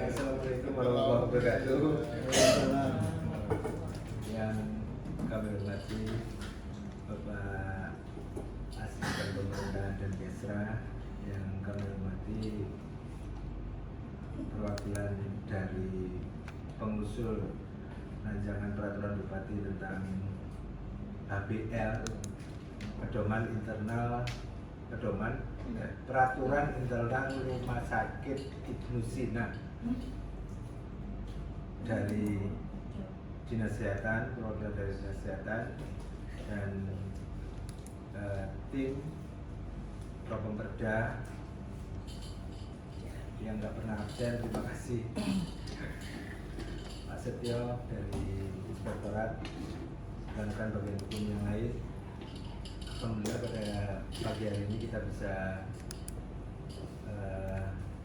Assalamualaikum warahmatullahi wabarakatuh. Yang kami hormati Bapak Asisten Pemerintahan dan Kesra, yang kami hormati perwakilan dari pengusul rancangan peraturan Bupati tentang HBL, peraturan internal rumah sakit Ibnu Sina, dari Dinas Kesehatan, perwakilan dari Dinas Kesehatan dan tim Propemperda yang nggak pernah absen. Terima kasih Pak Setio dari Inspektorat dan rekan bagian hukum yang lain. Alhamdulillah pada pagi hari ini kita bisa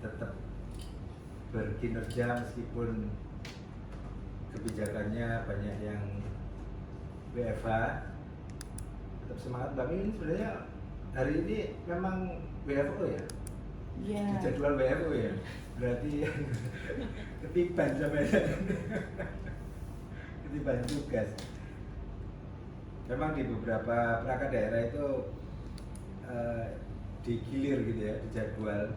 tetap berkinerja meskipun kebijakannya banyak yang WFH. Tetap semangat. Bang, ini sebenarnya hari ini memang WFO ya? Iya. Di jadwal WFO ya? Berarti ketiban sampai ketiban tugas. Memang di beberapa perangkat daerah itu digilir gitu ya, di jadwal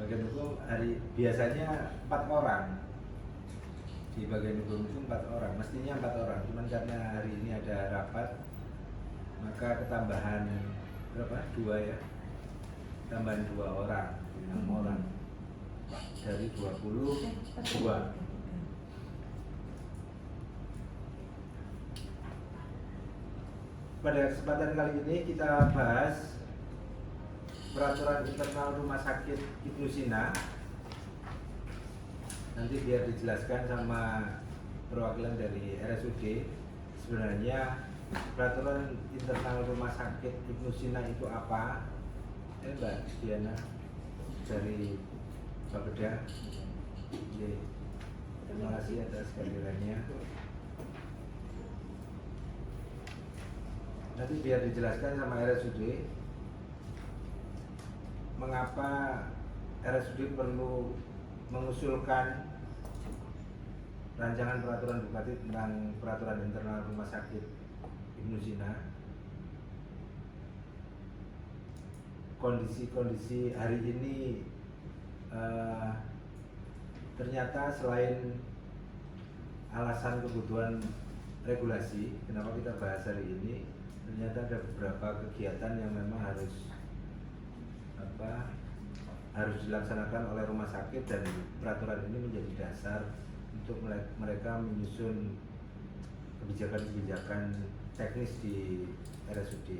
bagian hukum. Hari biasanya 4 orang di bagian hukum itu 4 orang, mestinya 4 orang, cuman karena hari ini ada rapat maka ketambahan berapa? 2 ya, tambahan 2 orang, 6 orang dari 22. Pada kesempatan kali ini kita bahas peraturan internal rumah sakit Ibnu Sina. Nanti biar dijelaskan sama perwakilan dari RSUD. Sebenarnya peraturan internal rumah sakit Ibnu Sina itu apa? Mbak Diana dari Bapeda. Terima kasih atas kehadirannya. Nanti biar dijelaskan sama RSUD mengapa RSUD perlu mengusulkan rancangan peraturan Bupati tentang peraturan internal rumah sakit Ibnu Sina. Kondisi hari ini ternyata selain alasan kebutuhan regulasi, kenapa kita bahas hari ini, ternyata ada beberapa kegiatan yang memang harus dilaksanakan oleh rumah sakit, dan peraturan ini menjadi dasar untuk mereka menyusun kebijakan-kebijakan teknis di RSUD.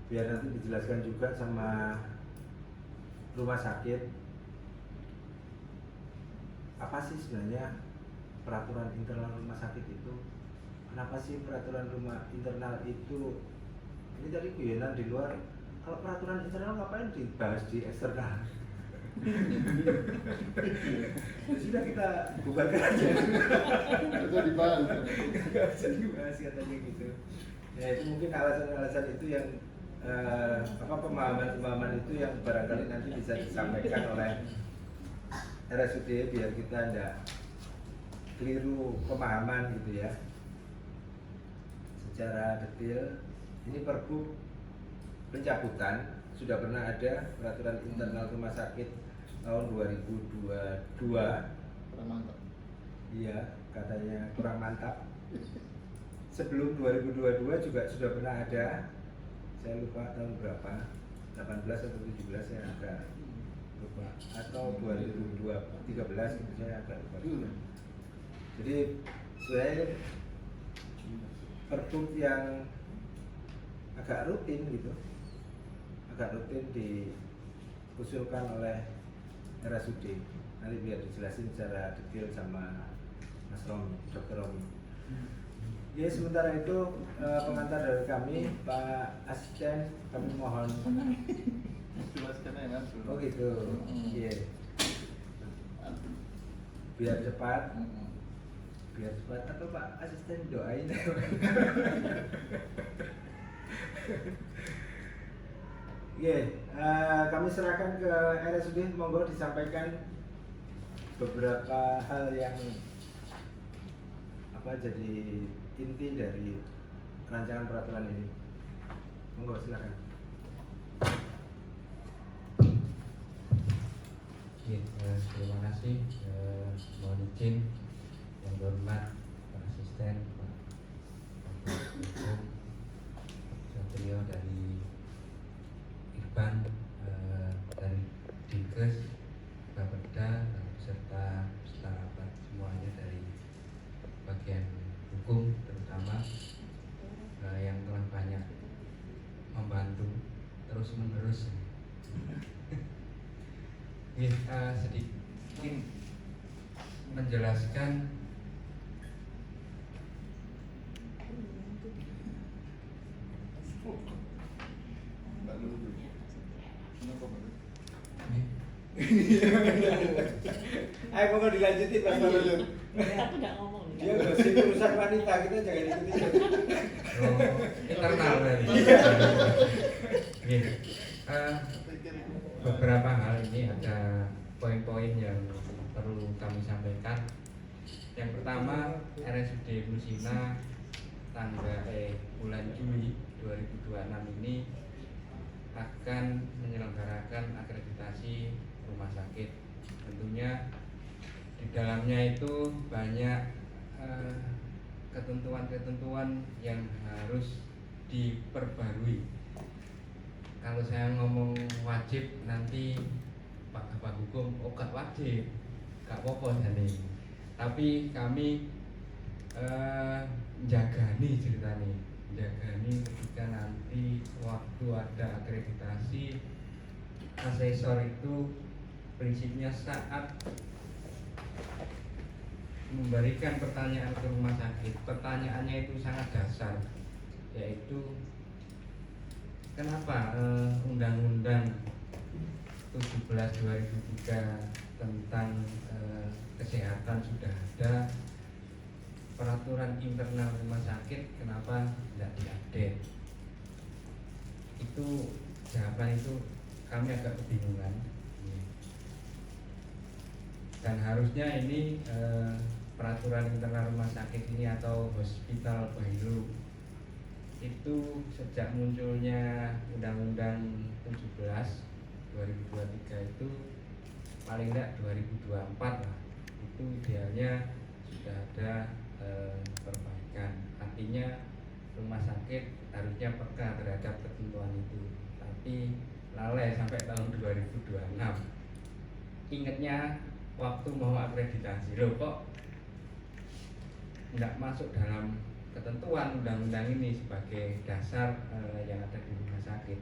Biar nanti dijelaskan juga sama rumah sakit apa sih sebenarnya peraturan internal rumah sakit itu. Kenapa sih peraturan rumah internal itu? Ini tadi guyonan di luar. Kalau peraturan internal ngapain dibahas di eksternal? Sudah kita bubarkan aja. Itu dibahas. Gak bisa dibahas katanya gitu. Ya itu mungkin alasan-alasan itu yang pemahaman-pemahaman itu yang barangkali nanti bisa disampaikan oleh RSUD biar kita tidak keliru pemahaman gitu ya. Secara detail, ini Perbu pencabutan sudah pernah ada peraturan internal rumah sakit tahun 2022. Kurang mantap. Iya, katanya kurang mantap. Sebelum 2022 juga sudah pernah ada. Saya lupa tahun berapa, 18 atau 17 saya agak lupa, atau 2013 itu saya agak lupa. Jadi sebenarnya Perbu yang agak rutin gitu, agak rutin diusulkan oleh RSUD. Nanti biar dijelasin secara detail sama Mas Romi, Dr. Romi. Ya, sementara itu pengantar dari kami, Pak Asisten, kami mohon. Jelaskan ya kan? Oh gitu, iya. Biar cepat. Biar cepat, atau Pak Asisten doain. Kami serahkan ke RSUD, monggo disampaikan beberapa hal yang jadi inti dari rancangan peraturan ini. Monggo silakan. Terima kasih. Mohon izin yang hormat Pak Asisten, Pak Hukum, Satrio dari Irban, dari Dinkes, Bapeda, serta rapat semuanya dari bagian hukum, terutama yang telah banyak membantu terus menerus. Sedikit menjelaskan Mbak Lulu. Kenapa Mbak Lulu? Ayo monggo dilanjutin Mas Lulu. Aku nggak ngomong. Dia gosip urusan wanita, kita jangan ikutin. internal tadi. Beberapa hal ini ada poin-poin yang perlu kami sampaikan. Yang pertama, RSUD Musina bulan Juli 2026 ini akan menyelenggarakan akreditasi rumah sakit. Tentunya di dalamnya itu banyak ketentuan-ketentuan yang harus diperbarui. Kalau saya ngomong wajib nanti Pak Hukum, gak wajib, gak apa-apa jadi. Tapi kami jagani ceritanya, jagani ketika nanti waktu ada akreditasi asesor itu prinsipnya saat memberikan pertanyaan ke rumah sakit, pertanyaannya itu sangat dasar, yaitu kenapa Undang-Undang 17/2003 tentang kesehatan sudah ada, peraturan internal rumah sakit kenapa tidak diupdate? Itu jawaban itu kami agak kebingungan. Dan harusnya ini peraturan internal rumah sakit ini atau hospital bylaw itu sejak munculnya Undang-Undang 17/2023 itu paling tidak 2024 lah, itu idealnya sudah ada perbaikan. Artinya rumah sakit harusnya peka terhadap ketentuan itu, tapi lalai sampai tahun 2026. Ingatnya waktu mau akreditasi, loh kok tidak masuk dalam ketentuan undang-undang ini sebagai dasar yang ada di rumah sakit,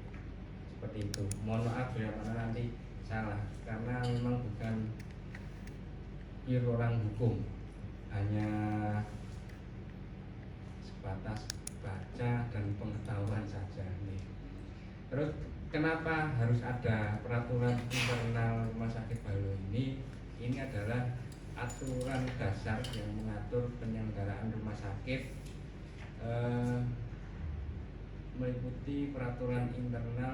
seperti itu. Mohon maaf bila mana nanti salah, karena memang bukan pure orang hukum, hanya sebatas baca dan pengetahuan saja nih. Terus kenapa harus ada peraturan internal rumah sakit baru ini? Ini adalah aturan dasar yang mengatur penyelenggaraan rumah sakit, meliputi peraturan internal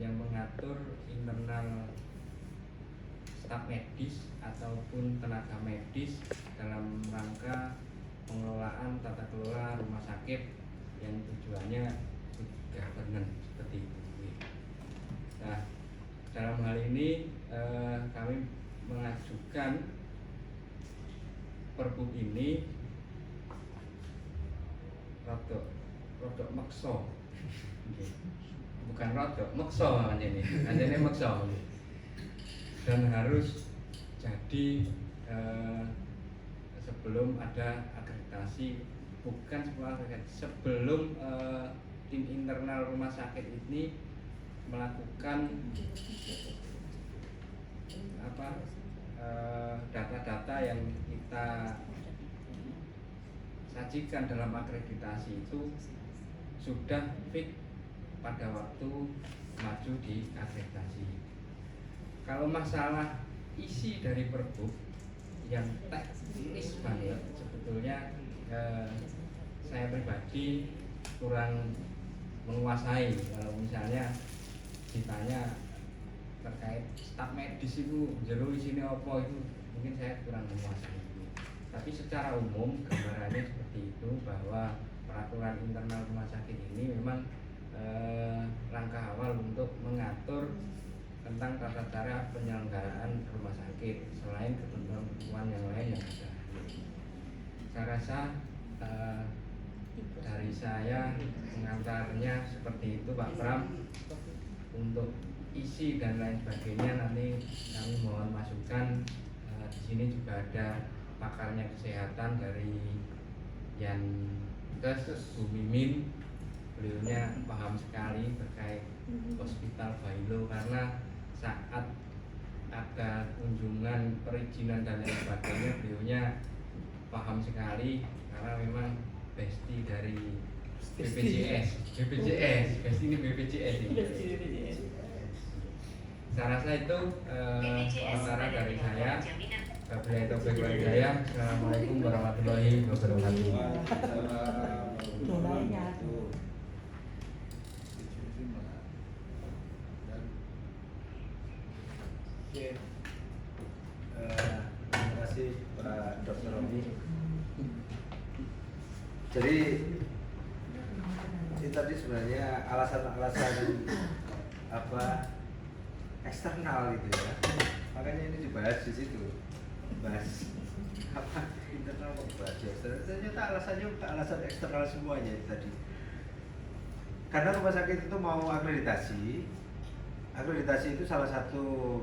yang mengatur internal staf medis ataupun tenaga medis dalam rangka pengelolaan tata kelola rumah sakit yang tujuannya governance seperti itu. Nah, dalam hal ini kami mengajukan Pergub ini rodok makso, bukan rodok makso ini makso, dan harus jadi sebelum ada akreditasi, bukan sebelum tim internal rumah sakit ini melakukan data-data yang kita sajikan dalam akreditasi itu sudah fit pada waktu maju di akreditasi. Kalau masalah isi dari Pergub yang teknis banget, sebetulnya saya pribadi kurang menguasai. Kalau misalnya ditanya terkait staf medis itu jero isine apa itu mungkin saya kurang menguasai. Tapi secara umum gambarannya seperti itu, bahwa peraturan internal rumah sakit ini memang langkah awal untuk mengatur tentang tata cara penyelenggaraan rumah sakit selain ketentuan yang lain yang ada. Saya rasa dari saya mengantarnya seperti itu Pak Pram. Untuk isi dan lain sebagainya nanti kami mohon masukan. Di sini juga ada pakarnya kesehatan dari Yankes Bu Mimin. Beliaunya paham sekali terkait hospital Bailo, karena saat ada kunjungan perizinan dan lain sebagainya beliaunya paham sekali, karena memang bestie dari BPJS, bestie ini BPJS ini. Saya rasa itu sementara dari saya. Wabillahi taufiq wal hidayah. Assalamualaikum warahmatullahi wabarakatuh. Oke, terima kasih Pak Dr. Romi. Jadi ini tadi sebenarnya alasan-alasan apa eksternal gitu ya. Makanya ini dibahas di situ, bahas apa internal kok bahas eksternal. Ternyata alasannya alasan eksternal semuanya itu tadi. Karena rumah sakit itu mau akreditasi. Akreditasi itu salah satu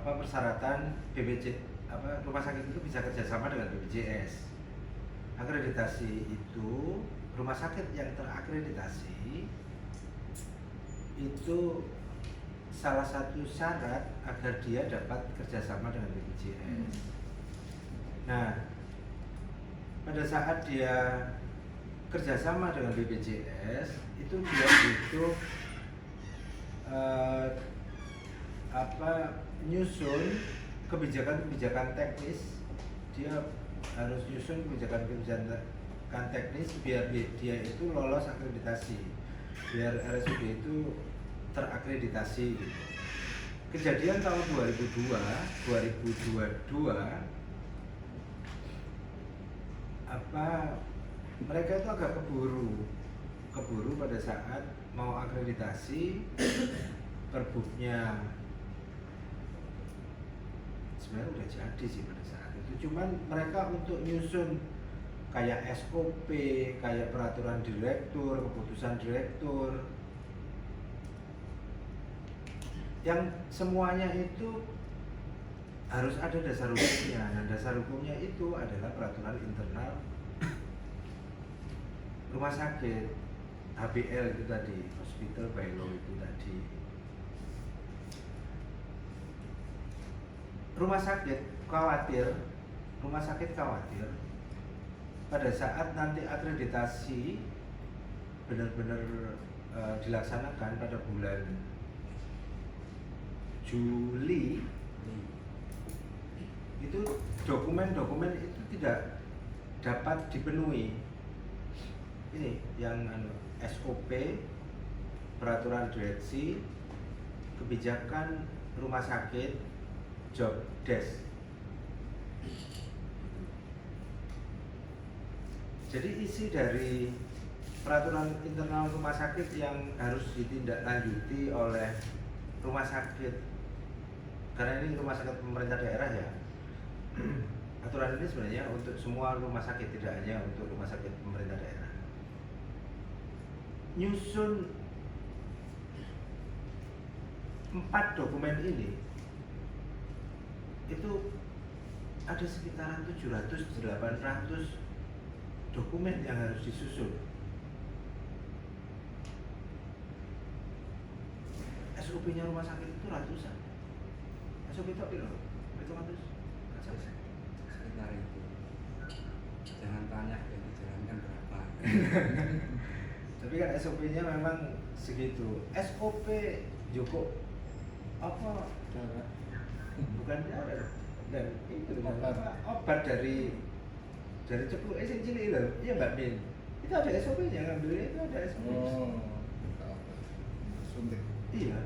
persyaratan rumah sakit itu bisa kerjasama dengan BPJS. Akreditasi itu rumah sakit yang terakreditasi itu salah satu syarat agar dia dapat kerjasama dengan BPJS. Nah, pada saat dia kerjasama dengan BPJS itu dia butuh nyusun kebijakan-kebijakan teknis. Dia harus nyusun kebijakan teknis biar dia itu lolos akreditasi, biar RSUD itu terakreditasi gitu. Kejadian tahun 2022 mereka itu agak keburu pada saat mau akreditasi. Perbuknya sebenarnya udah jadi sih pada saat itu, cuman mereka untuk nyusun kayak SOP, kayak peraturan direktur, keputusan direktur, yang semuanya itu harus ada dasar hukumnya. Nah, dasar hukumnya itu adalah peraturan internal rumah sakit, HBL itu tadi, Hospital Bylaw itu tadi. Rumah sakit khawatir pada saat nanti akreditasi benar-benar dilaksanakan pada bulan Juli, itu dokumen-dokumen itu tidak dapat dipenuhi. Ini yang SOP, peraturan direksi, kebijakan rumah sakit, job desk. Jadi isi dari peraturan internal rumah sakit yang harus ditindaklanjuti oleh rumah sakit, karena ini rumah sakit pemerintah daerah ya. Aturan ini sebenarnya untuk semua rumah sakit, tidak hanya untuk rumah sakit pemerintah daerah. Nyusun 4 dokumen ini itu ada sekitaran 700-800 dokumen yang harus disusun. SOP-nya rumah sakit itu ratusan. SOP itu apa? Itu ratus. Sekitar itu. Jangan tanya yang dijalankan berapa. Tapi kan SOP-nya memang segitu. SOP Joko apa? Bukan darah. Dan itu obat dari cepu sing cilik lho. Iya Mbak Min. Itu ada SOP-nya, ngambilnya itu ada SOP. penting. Iya.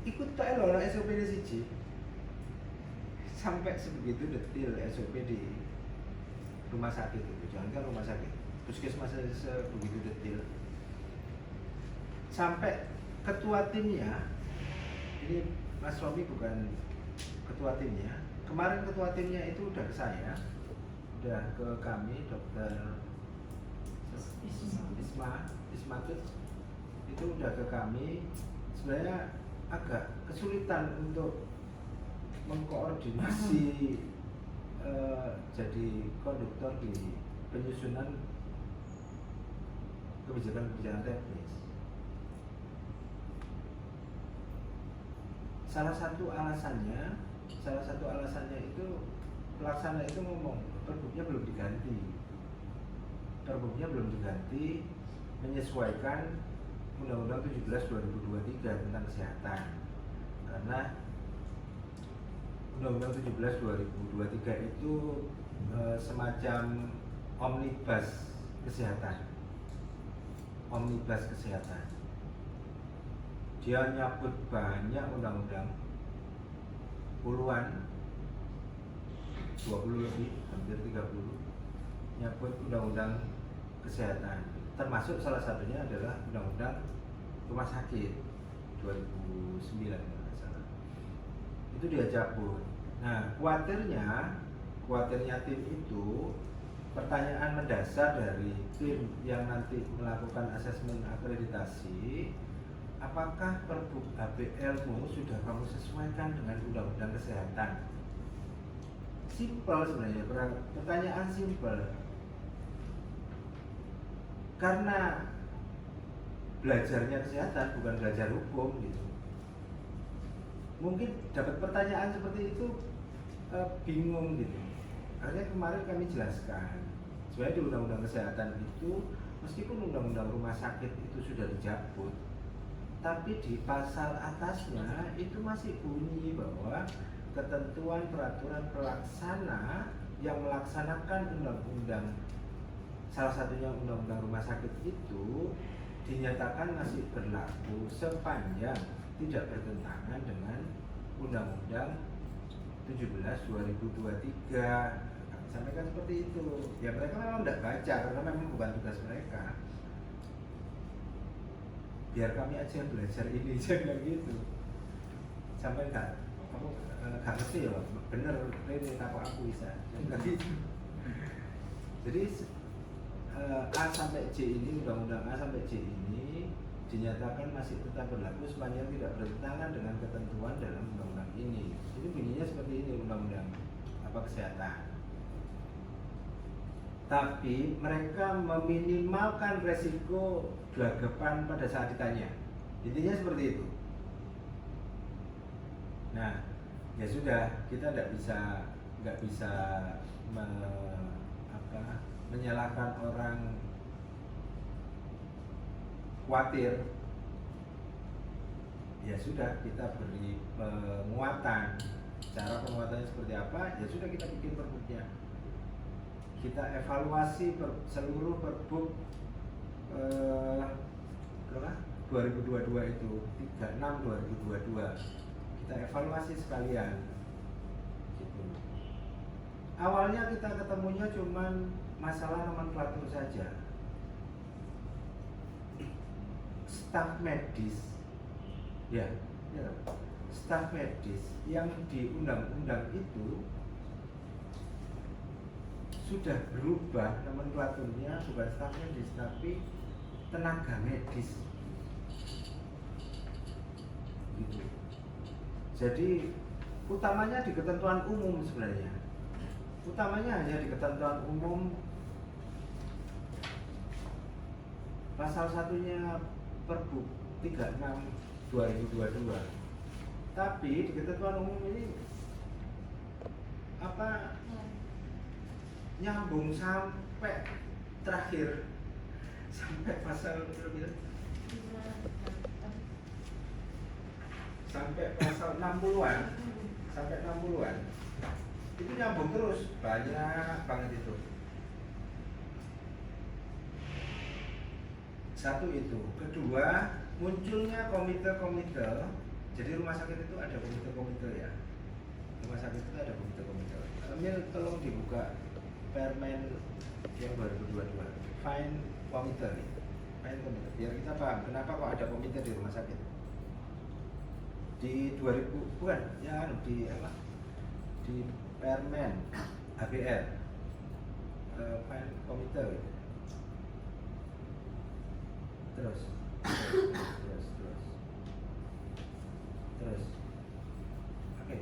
Ikut tak elo SOP di siji. Sampai sebegitu detail SOP di rumah sakit itu. Jangan kan rumah sakit, puskesmas saja sebegitu detail. Sampai ketua timnya, ini Mas Romi bukan ketua timnya. Kemarin ketua timnya itu udah ke saya, udah ke kami, dokter Ismatut itu udah ke kami. Sebenarnya agak kesulitan untuk mengkoordinasi jadi konduktor di penyusunan kebijakan-kebijakan teknis. Salah satu alasannya itu pelaksana itu ngomong perbuknya belum diganti, menyesuaikan Undang-Undang 17 2023 tentang kesehatan. Karena Undang-Undang 17 2023 itu semacam omnibus kesehatan. Dia nyabut banyak undang-undang, puluhan, 20 lebih, hampir 30, nyabut undang-undang kesehatan. Termasuk salah satunya adalah undang-undang rumah sakit 2009 kalau nggak salah. Itu dia cabut. Nah, khawatirnya tim itu, pertanyaan mendasar dari tim yang nanti melakukan asesmen akreditasi, apakah Perbuk HBL-mu sudah kamu sesuaikan dengan undang-undang kesehatan? Simpel sebenarnya, pertanyaan simpel. Karena belajarnya kesehatan bukan belajar hukum gitu. Mungkin dapat pertanyaan seperti itu bingung gitu. Akhirnya kemarin kami jelaskan, sebenarnya di undang-undang kesehatan itu meskipun undang-undang rumah sakit itu sudah dicabut, tapi di pasal atasnya itu masih bunyi bahwa ketentuan peraturan pelaksana yang melaksanakan undang-undang, salah satunya undang-undang rumah sakit itu dinyatakan masih berlaku sepanjang tidak bertentangan dengan Undang-Undang 17 2023. Kami sampaikan seperti itu. Ya mereka memang tidak baca karena memang bukan tugas mereka. Biar kami aja yang belajar ini, saya bilang gitu. Sampai nggak ngerti ya, bener ini apa aku bisa. Gitu. Jadi A sampai C ini, undang-undang A sampai C ini dinyatakan masih tetap berlaku sepanjang tidak bertentangan dengan ketentuan dalam undang-undang ini. Ini bunyinya seperti ini, undang-undang kesehatan. Tapi mereka meminimalkan resiko gelagapan pada saat ditanya. Intinya seperti itu. Nah, ya sudah, kita nggak bisa menyalahkan orang khawatir. Ya sudah, kita beri penguatan. Cara penguatannya seperti apa? Ya sudah, kita bikin perbuknya. Kita evaluasi seluruh perbuk 2022 itu 36/2022. Kita evaluasi sekalian. Gitu. Awalnya kita ketemunya cuman masalah nomenklatur saja. Staf medis, ya, staf medis yang di undang-undang itu sudah berubah nomenklaturnya, bukan staf medis tapi tenaga medis. Gitu. Jadi utamanya di ketentuan umum sebenarnya. Utamanya hanya di ketentuan umum, pasal satunya Perbuk 36/2022. Tapi di ketentuan umum ini nyambung sampai terakhir, sampai pasal sampai pasal 60-an, itu nyambung terus, banyak banget itu. Satu itu, kedua munculnya komite-komite. Jadi rumah sakit itu ada komite-komite ya. Rumah sakit itu ada komite-komite. Amil tolong dibuka Permen yang 2022. Find komite. Find komite. Biar kita paham kenapa kok ada komite di rumah sakit. Di 2000 bukan ya di apa? Di Permen HBR. Find komite. Terus. Oke. Oke.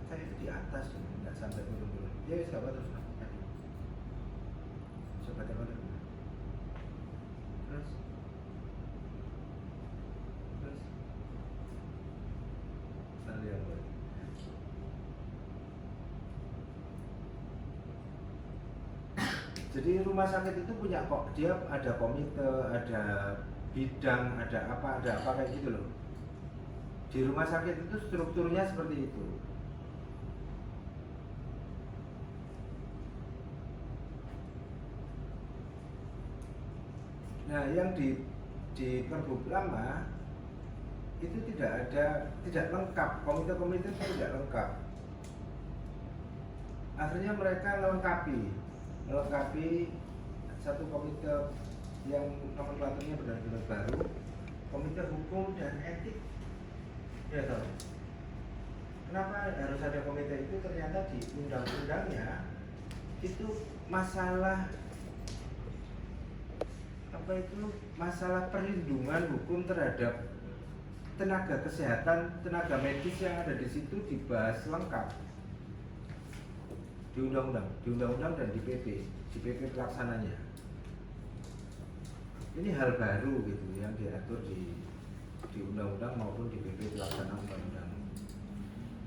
Saya di atas nggak sampai turun-turun. Ya wis apa terus. Coba tekan. Terus. Lihat, Boy. Jadi rumah sakit itu punya kok, dia ada komite, ada bidang, ada apa kayak gitu loh. Di rumah sakit itu strukturnya seperti itu. Nah, yang di Pergub lama itu tidak lengkap, komite-komite itu tidak lengkap. Akhirnya mereka melengkapi satu komite yang nomenklaturnya benar-benar baru, Komite Hukum dan Etik. Ya toh. Kenapa harus ada komite itu? Ternyata di undang-undangnya itu masalah masalah perlindungan hukum terhadap tenaga kesehatan, tenaga medis yang ada di situ dibahas lengkap di undang-undang dan di PP pelaksananya. Ini hal baru gitu yang diatur di undang-undang maupun di PP pelaksanaan undang-undang.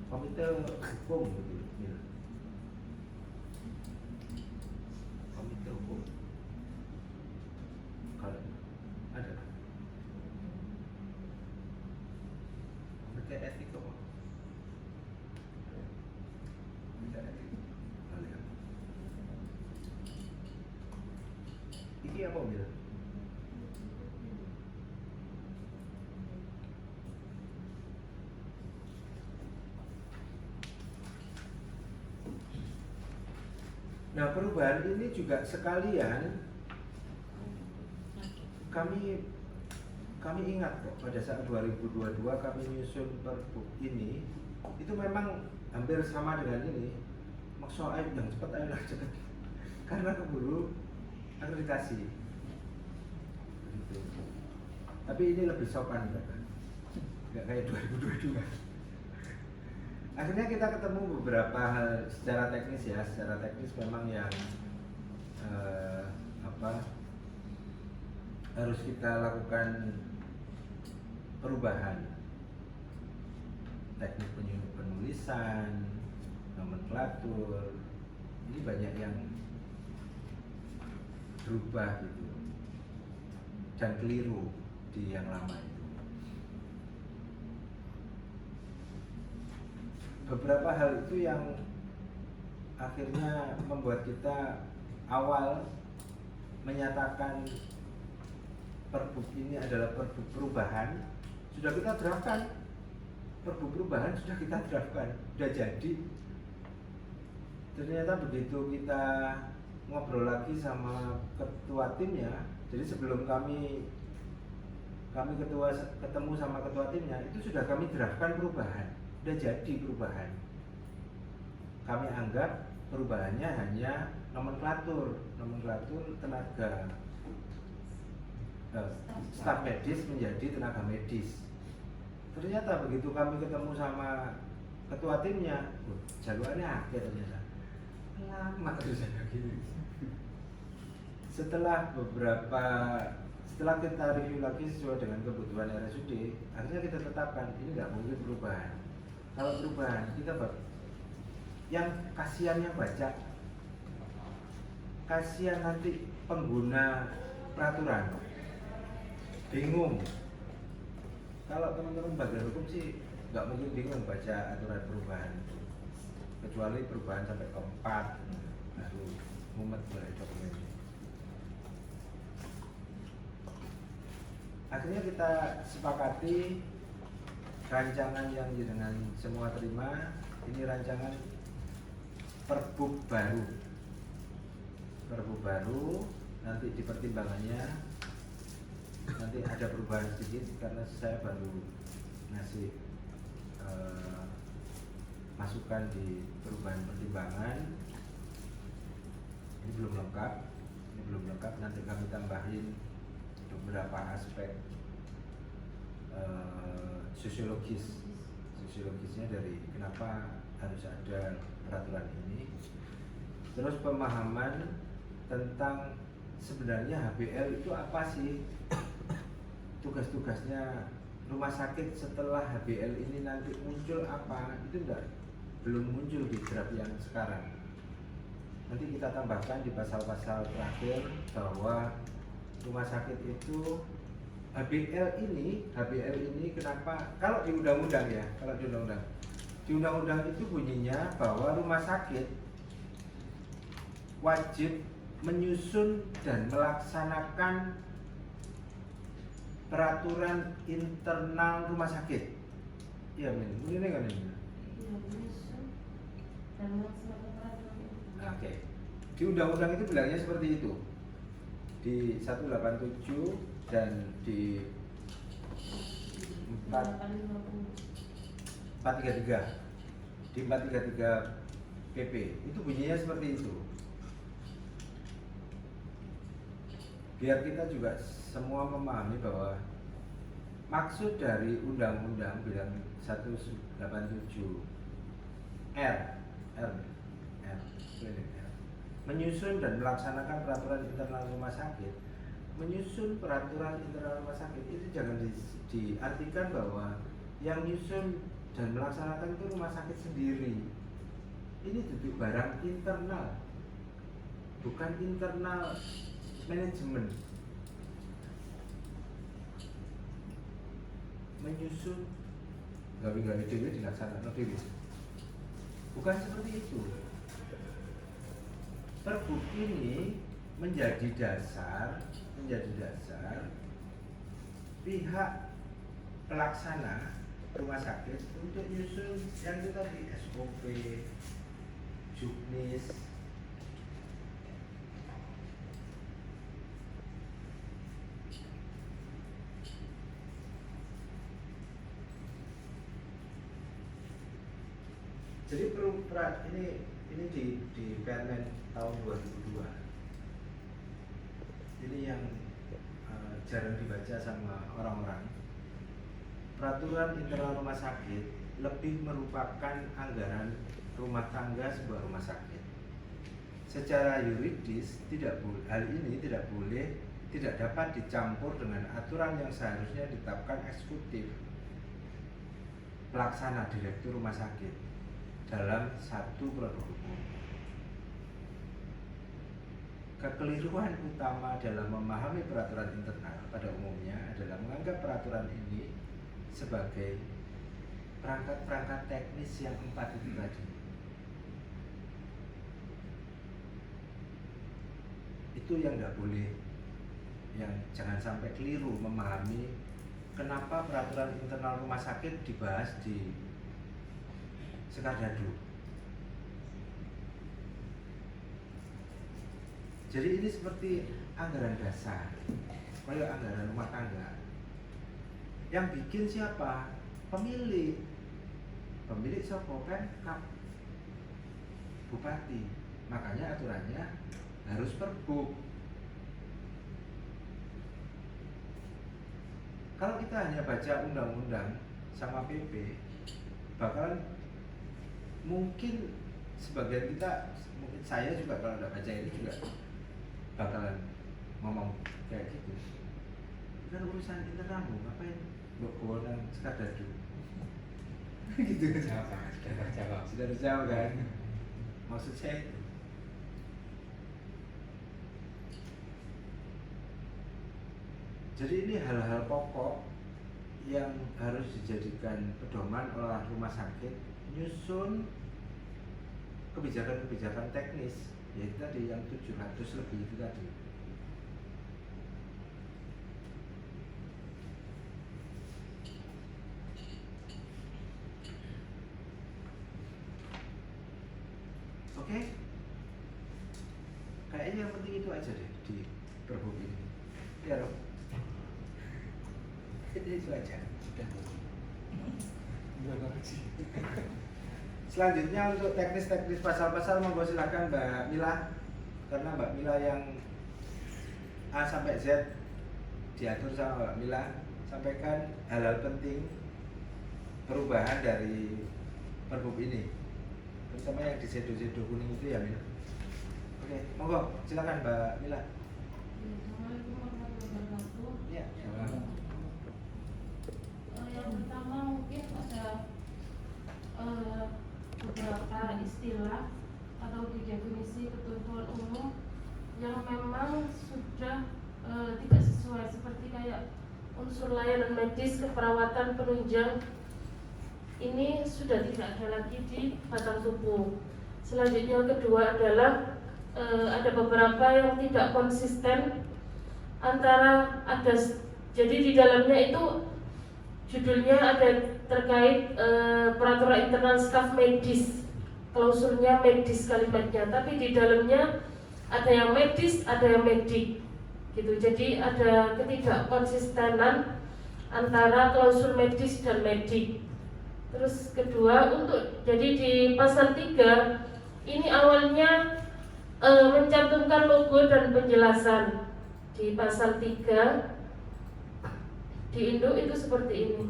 Komite hukum gitu. Ya. Komite hukum. Kalau ada. Komite etik kok. Komite etik. Kalian. Iki apa Mil? Nah, perubahan ini juga sekalian kami ingat kok pada saat 2022 kami menyusun Pergub ini itu memang hampir sama dengan ini. Maksudnya yang cepat ayo cepat karena keburu akreditasi. Gitu. Tapi ini lebih sopan nggak kayak 2022. Akhirnya kita ketemu beberapa hal secara teknis ya, secara teknis memang yang harus kita lakukan perubahan teknik penulisan, nomenklatur, ini banyak yang berubah gitu dan keliru di yang lama itu. Beberapa hal itu yang akhirnya membuat kita awal menyatakan Pergub ini adalah Pergub perubahan. Sudah kita draftkan Pergub perubahan, sudah kita draftkan, sudah jadi. Ternyata begitu kita ngobrol lagi sama ketua timnya, jadi sebelum kami ketemu sama ketua timnya, itu sudah kami draftkan perubahan, sudah jadi perubahan. Kami anggap perubahannya hanya nomenklatur tenaga staf medis menjadi tenaga medis. Ternyata begitu kami ketemu sama ketua timnya, jagoannya akhir ternyata lama terus gini. Setelah kita review lagi sesuai dengan kebutuhan RSUD, akhirnya kita tetapkan ini nggak mungkin perubahan. Kalau perubahan kita yang kasihan yang baca, kasihan nanti pengguna peraturan. bingung. Kalau teman-teman bagian hukum sih nggak mungkin bingung baca aturan perubahan, kecuali perubahan sampai keempat, baru mumet mulai dokumen. Akhirnya kita sepakati rancangan yang dengan semua terima, ini rancangan Perbup baru. Perbup baru, nanti di pertimbangannya nanti ada perubahan sedikit karena saya baru ngasih masukan di perubahan pertimbangan. Ini belum lengkap, nanti kami tambahin beberapa aspek sosiologisnya dari kenapa harus ada peraturan ini. Terus pemahaman tentang sebenarnya HBL itu apa sih, tugas-tugasnya rumah sakit setelah HBL ini nanti muncul apa, itu belum muncul di draft yang sekarang. Nanti kita tambahkan di pasal-pasal terakhir bahwa rumah sakit itu HBL ini kenapa, kalau di undang-undang ya, di undang-undang itu bunyinya bahwa rumah sakit wajib menyusun dan melaksanakan peraturan internal rumah sakit. Iya, Min. Ini kan ini. Oke. Di undang-undang itu bilangnya seperti itu. Di 187 dan di 433. Di 433 PP itu bunyinya seperti itu. Biar kita juga semua memahami bahwa maksud dari undang-undang bilang 187 R menyusun dan melaksanakan peraturan internal rumah sakit. Menyusun peraturan internal rumah sakit itu jangan diartikan bahwa yang menyusun dan melaksanakan itu rumah sakit sendiri. Ini duduk barang internal, bukan internal manajemen. Menyusun gawe-gawe dewe dilaksanakan dewe, bukan seperti itu. Perbup ini menjadi dasar pihak pelaksana rumah sakit untuk nyusun yang itu tadi, SOP, juknis. Jadi ini di Permen tahun 2002. Ini yang jarang dibaca sama orang-orang. Peraturan internal rumah sakit lebih merupakan anggaran rumah tangga sebuah rumah sakit. Secara yuridis hal ini tidak dapat dicampur dengan aturan yang seharusnya ditetapkan eksekutif pelaksana direktur rumah sakit dalam satu produk hukum. Kekeliruan utama dalam memahami peraturan internal pada umumnya adalah menganggap peraturan ini sebagai perangkat-perangkat teknis yang 4 itu tadi. Itu yang nggak boleh, yang jangan sampai keliru memahami kenapa peraturan internal rumah sakit dibahas di Sekardadu. Jadi ini seperti anggaran dasar, kayak anggaran rumah tangga. Yang bikin siapa? Pemilik siapa kan? Bupati. Makanya aturannya harus perbup. Kalau kita hanya baca undang-undang sama PP, bakalan mungkin sebagian kita, mungkin saya juga kalau tidak baca ini juga bakalan ngomong kayak gitu. Kan urusan internal, ngapain bawa nang Sekardadu? Gitu kan? Sudah terjawab kan? Maksud saya itu. Jadi ini hal-hal pokok yang harus dijadikan pedoman oleh rumah sakit nyusun kebijakan-kebijakan teknis, yaitu tadi yang 700 lebih itu tadi. Oke? Kayaknya yang penting itu aja deh di perhub ini. Ya, Rob. Itu aja. Sudah. Selanjutnya untuk teknis-teknis pasal-pasal monggo silakan Mbak Mila, karena Mbak Mila yang A sampai Z diatur sama Mbak Mila. Sampaikan hal-hal penting perubahan dari perhub ini, terutama yang di sedo-sedo kuning itu ya Mila. Oke, monggo silakan Mbak Mila. Assalamualaikum warahmatullahi wabarakatuh. Ya. Yang pertama mungkin ada beberapa istilah atau definisi ketentuan umum yang memang sudah tidak sesuai, seperti kayak unsur layanan medis, keperawatan, penunjang. Ini sudah tidak ada lagi di batang tubuh. Selanjutnya yang kedua adalah ada beberapa yang tidak konsisten antara ada, jadi di dalamnya itu judulnya ada terkait peraturan internal staf medis, klausulnya medis kalimatnya, tapi di dalamnya ada yang medis, ada yang medik gitu. Jadi ada ketidakkonsistenan antara klausul medis dan medik. Terus kedua, untuk jadi di pasal 3 ini awalnya mencantumkan logo dan penjelasan. Di pasal 3 di induk itu seperti ini.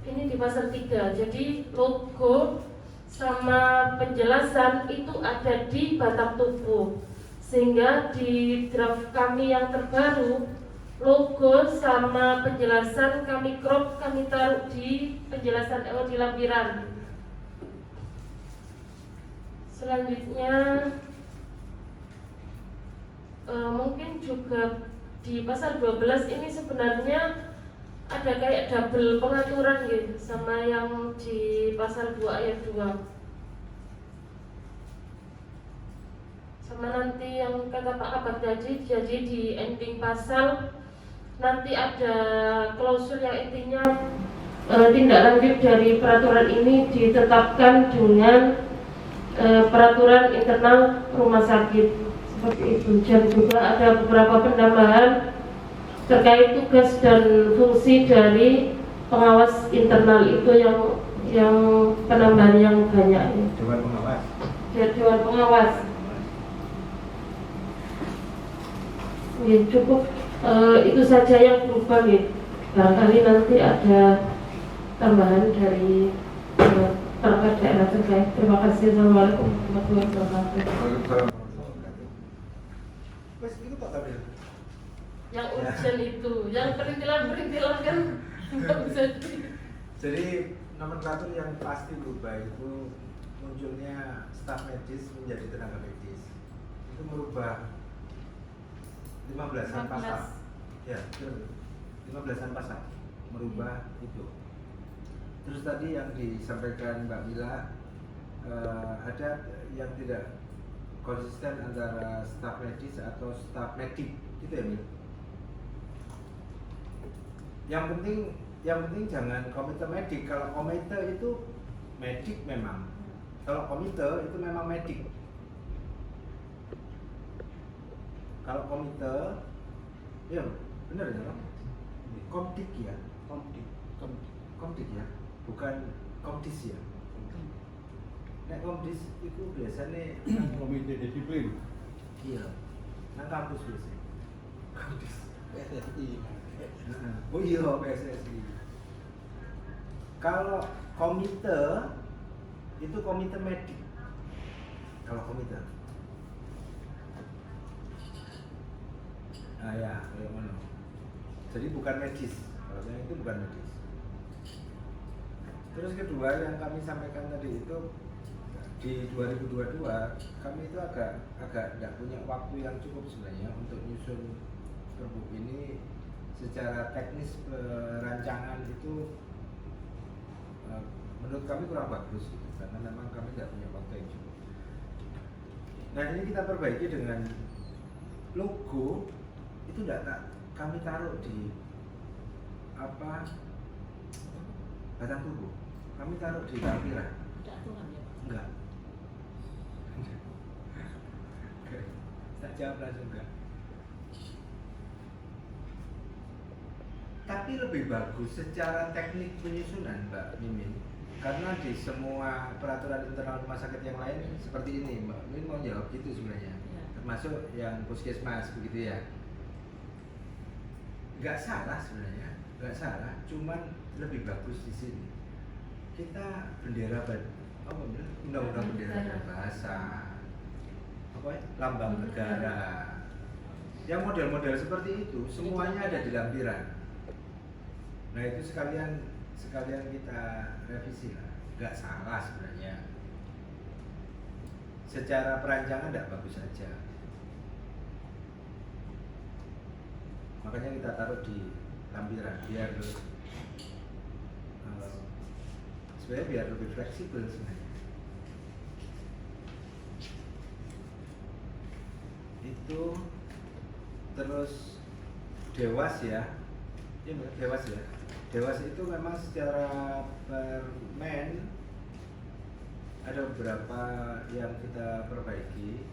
Ini di pasal 3. Jadi logo sama penjelasan itu ada di batang tubuh. Sehingga di draft kami yang terbaru, logo sama penjelasan kami crop, kami taruh di penjelasan di lampiran. Selanjutnya mungkin juga di pasal 12 ini sebenarnya ada kayak double pengaturan gitu sama yang di pasal 2 ayat 2. Sama nanti yang kata Pak Kabak tadi, jadi di ending pasal nanti ada klausul yang intinya tindak lanjut dari peraturan ini ditetapkan dengan peraturan internal rumah sakit seperti itu. Dan juga ada beberapa penambahan terkait tugas dan fungsi dari pengawas internal, itu yang penambahan yang banyak. Dewan pengawas. Ya, Dewan Pengawas. Ya, cukup itu saja yang berubah ya. Barangkali nanti ada tambahan dari perangkat daerah terkait. Terima kasih. Assalamualaikum warahmatullahi wabarakatuh. Wes itu tak tahu ya. Yang urgent itu, yang perintilan kan nggak bisa Jadi nomenklatur yang pasti berubah itu munculnya staf medis menjadi tenaga medis. Itu merubah 15-an pasal. Ya, betul. 15-an pasal merubah itu. Terus tadi yang disampaikan Mbak Mila, ada yang tidak konsisten antara staf medis atau staf medik, gitu ya Mil? Yang penting jangan komite medik. Kalau komite itu medik memang. Kalau komite itu memang medik. Kalau komite, ya benar ya, komdik ya, komdik ya, bukan komdis ya. Nek komdis itu biasanya Komite disiplin. iya, nang kampus biasanya. Komdis. PSSI. Oh iya, PSSI. Kalau komite itu komite medik. Kalau komite. Nah ya, kayak mana? Jadi bukan medis. Kalau yang itu bukan medis. Terus kedua yang kami sampaikan tadi itu di 2022 kami itu agak nggak punya waktu yang cukup sebenarnya untuk nyusun Pergub ini. Secara teknis perancangan itu menurut kami kurang bagus gitu, karena memang kami nggak punya waktu yang cukup. Nah ini kita perbaiki dengan logo itu kami taruh di apa batang tubuh, kami taruh di lampiran. Tidak aturan ya. Enggak. Tak jawab langsung enggak. Tapi lebih bagus secara teknik penyusunan Mbak Mimin, karena di semua peraturan internal rumah sakit yang lain seperti ini, Mbak Mimin mau jawab gitu sebenarnya, Ya. termasuk yang puskesmas begitu ya. Nggak salah sebenarnya, nggak salah, cuman lebih bagus di sini. Kita bendera undang-undang bendera dan bahasa, apa ya? Lambang negara. Yang model-model seperti itu semuanya ada di lampiran. Nah itu sekalian kita revisi lah, nggak salah sebenarnya. Secara perancangan nggak bagus saja. Makanya kita taruh di lampiran biar sebenarnya biar lebih fleksibel sebenarnya. Itu terus Dewas ya, Dewas ya. Dewas itu memang secara permen ada beberapa yang kita perbaiki,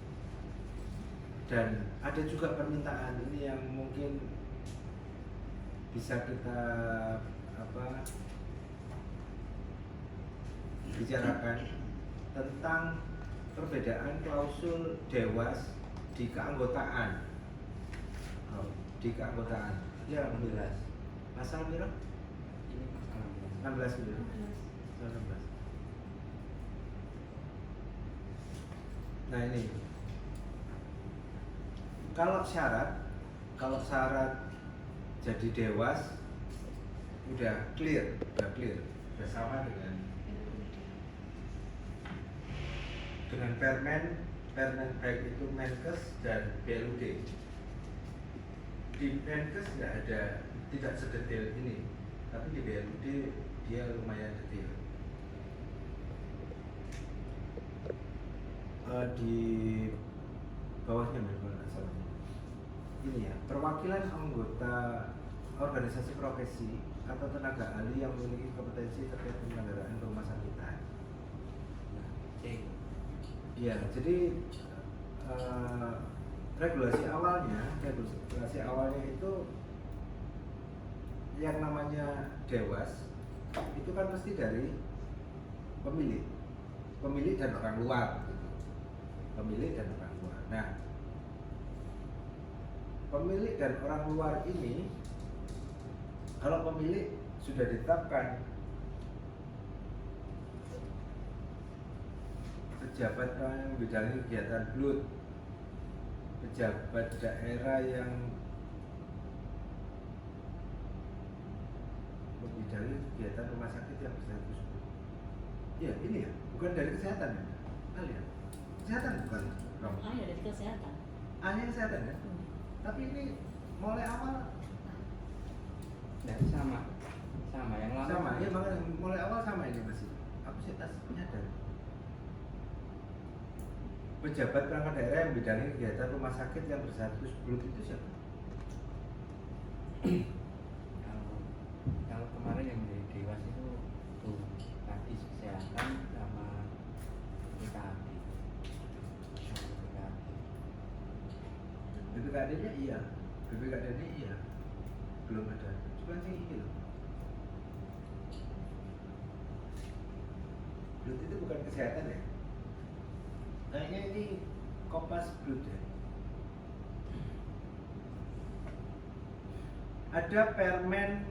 dan ada juga permintaan ini yang mungkin bisa kita bicarakan tentang perbedaan klausul Dewas di keanggotaan. Di keanggotaan. Ya, 16. Pasal berapa? Ini pasal 16 gitu. 16. 16. Nah ini, kalau syarat jadi Dewas udah clear, udah sama dengan permen baik itu Menkes dan BLUD. Di Menkes tidak sedetail ini, tapi di BLUD dia lumayan detail. Di bawahnya memang asalnya ini ya, perwakilan anggota organisasi profesi atau tenaga ahli yang memiliki kompetensi terkait penyelenggaraan rumah sakitan. Iya, jadi regulasi awalnya itu yang namanya Dewas itu kan mesti dari pemilik dan orang luar gitu. Pemilik dan orang luar. Nah, pemilik dan orang luar ini, kalau pemilik sudah ditetapkan pejabat yang membidangi kegiatan BLUD, pejabat daerah yang membidangi kegiatan rumah sakit yang berstatus BLUD. Ya, ini ya, bukan dari kesehatan ya, kalian. Kesehatan bukan, Romo. Ya dari kesehatan. Hanya kesehatan ya. Tapi ini mulai awal sama yang lama. sama, ya makanya mulai awal sama ini masih. Aku sih nyadar. Pejabat perangkat daerah yang membidangi kegiatan rumah sakit yang berstatus BLUD itu siapa? Kalau kemarin yang dari Dewas itu tuh Kadis Kesehatan sama BKD. BPKD-nya iya, BPKD-nya iya, belum ada. Cuma sih ini loh. BLUD itu bukan kesehatan ya? Kayaknya ini Kopas BLUD ya. Ada permen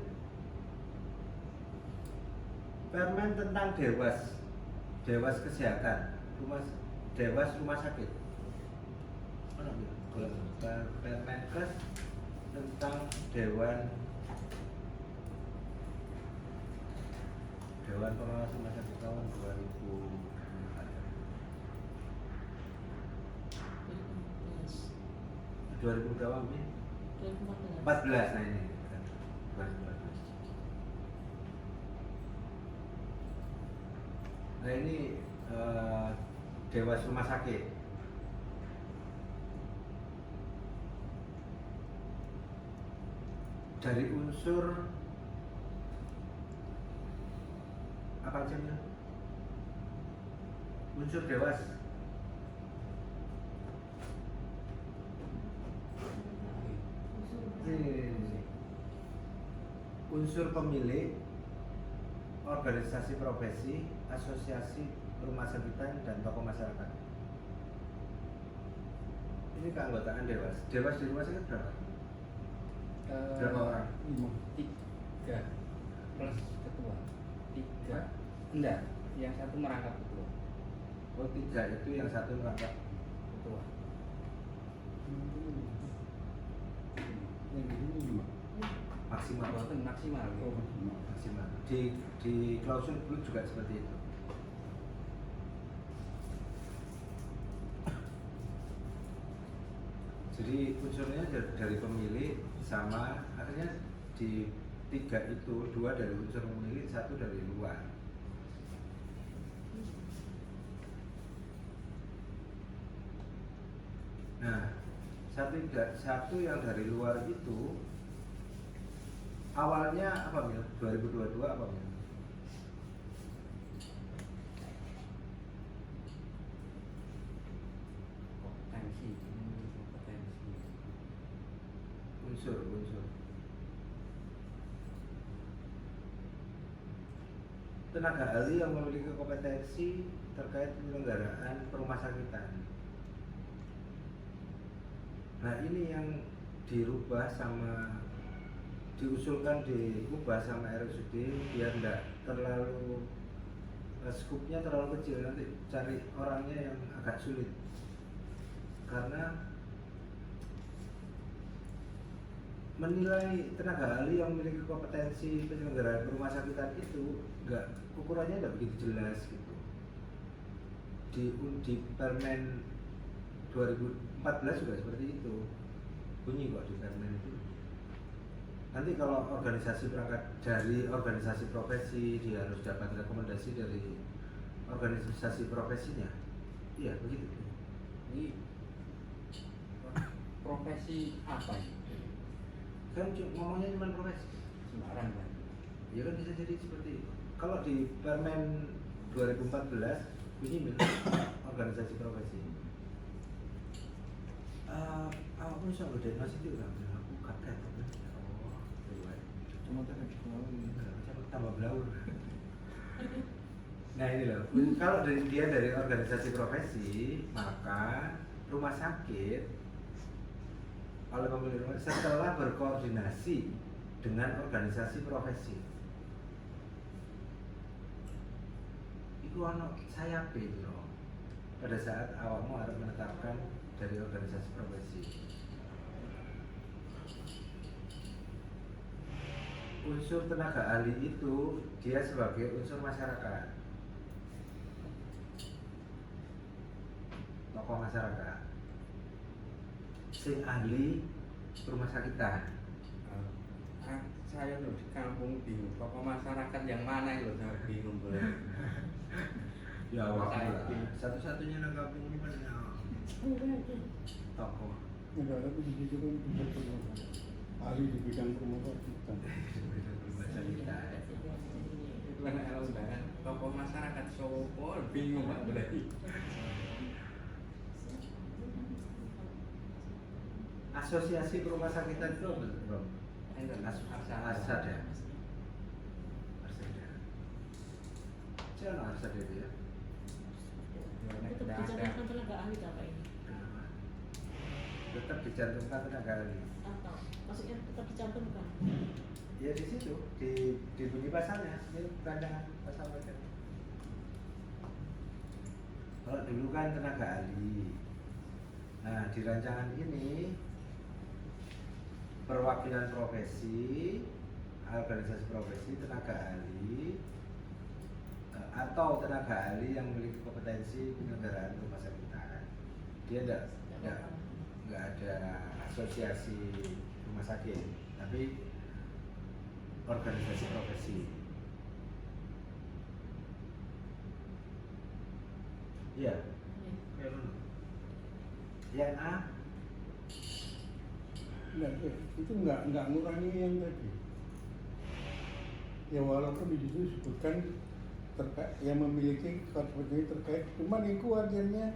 tentang Dewas kesehatan, Dewas rumah sakit. Mana ya? Permenkes tentang Dewan Pengawas Rumah Sakit tahun 2004. 2000 berapa ini? 2014. 14, nah ini 2014. Nah ini Dewas Rumah Sakit. Dari unsur apa aja nih? Unsur Dewas. Ini. Unsur pemilik, organisasi profesi, asosiasi rumah sakitan dan tokoh masyarakat. Ini keanggotaan Dewas. Dewas di rumah sakit berapa? Berapa orang? 3 plus ketua. 3 enggak, yang satu merangkap ketua. Oh 3 itu yang satu merangkap Ketua. Yang ini 5. maksimal. Walaupun maksimal. Oh, Ya. Maksimal. Di klausul dulu juga seperti itu. Jadi unsurnya dari pemilik sama akhirnya di 3 itu 2 dari unsur pemilik, 1 dari luar. Nah, satu yang dari luar itu awalnya apa Mil? 2022 apa Mil? Kompetensi. Unsur. Tenaga ahli yang memiliki kompetensi terkait penyelenggaraan perumasakitan. Nah ini yang dirubah sama diusulkan diubah sama RSUD biar tidak terlalu skupnya terlalu kecil, nanti cari orangnya yang agak sulit karena menilai tenaga ahli yang memiliki kompetensi penyelenggaraan perumasakitan itu ukurannya nggak begitu jelas gitu. Di Permen 2014 juga seperti itu bunyi kok di Permen itu. Nanti kalau organisasi berangkat dari organisasi profesi dia harus dapat rekomendasi dari organisasi profesinya. Iya begitu. Ini profesi apa ini? Kan ngomongnya cuma profesi. Sembarang kan? Ya kan bisa jadi seperti itu. Kalau di Permen 2014 bunyi organisasi profesi. Aku bisa udah masih juga aku kaget. Oh, Cuma tadi tambah belaur. Nah ini loh, kalau dia dari organisasi profesi, maka rumah sakit oleh pemilik rumah setelah berkoordinasi dengan organisasi profesi. Itu ono sayap itu loh. Pada saat awakmu harus menetapkan dari organisasi profesi. Unsur tenaga ahli itu dia sebagai unsur masyarakat, tokoh masyarakat, sing ahli rumah sakitan. Saya loh di kampung bingung, tokoh masyarakat yang mana loh, saya bingung boleh. Ya Saya Allah, bingung. satu-satunya nang kampung ini mana tokoh. negara itu dibikin ahli di bidang perumasakitan. Rumah sakitan. Itu kan kalau undangan tokoh masyarakat Solo bingung Pak berarti. Asosiasi Rumah Sakitan itu apa, Bro? Arsad ya? Arsad ya? Jangan Arsad itu ya? Itu dicantumkan tenaga ahli apa ini? Kenapa? Tetap dicantumkan tenaga ahli. Atau maksudnya tetap dicantumkan? Ya di situ, di bunyi pasalnya, ini rancangan pasal baca. Kalau dulu kan tenaga ahli. Nah di rancangan ini perwakilan profesi, organisasi profesi, tenaga ahli atau tenaga ahli yang memiliki kompetensi penyelenggaraan rumah sakitan. Dia enggak ada asosiasi rumah sakit, tapi organisasi profesi. Iya. Yang A itu nggak ngurangi yang tadi. Ya walaupun di situ disebutkan terkait yang memiliki kompetensi terkait, cuman itu artinya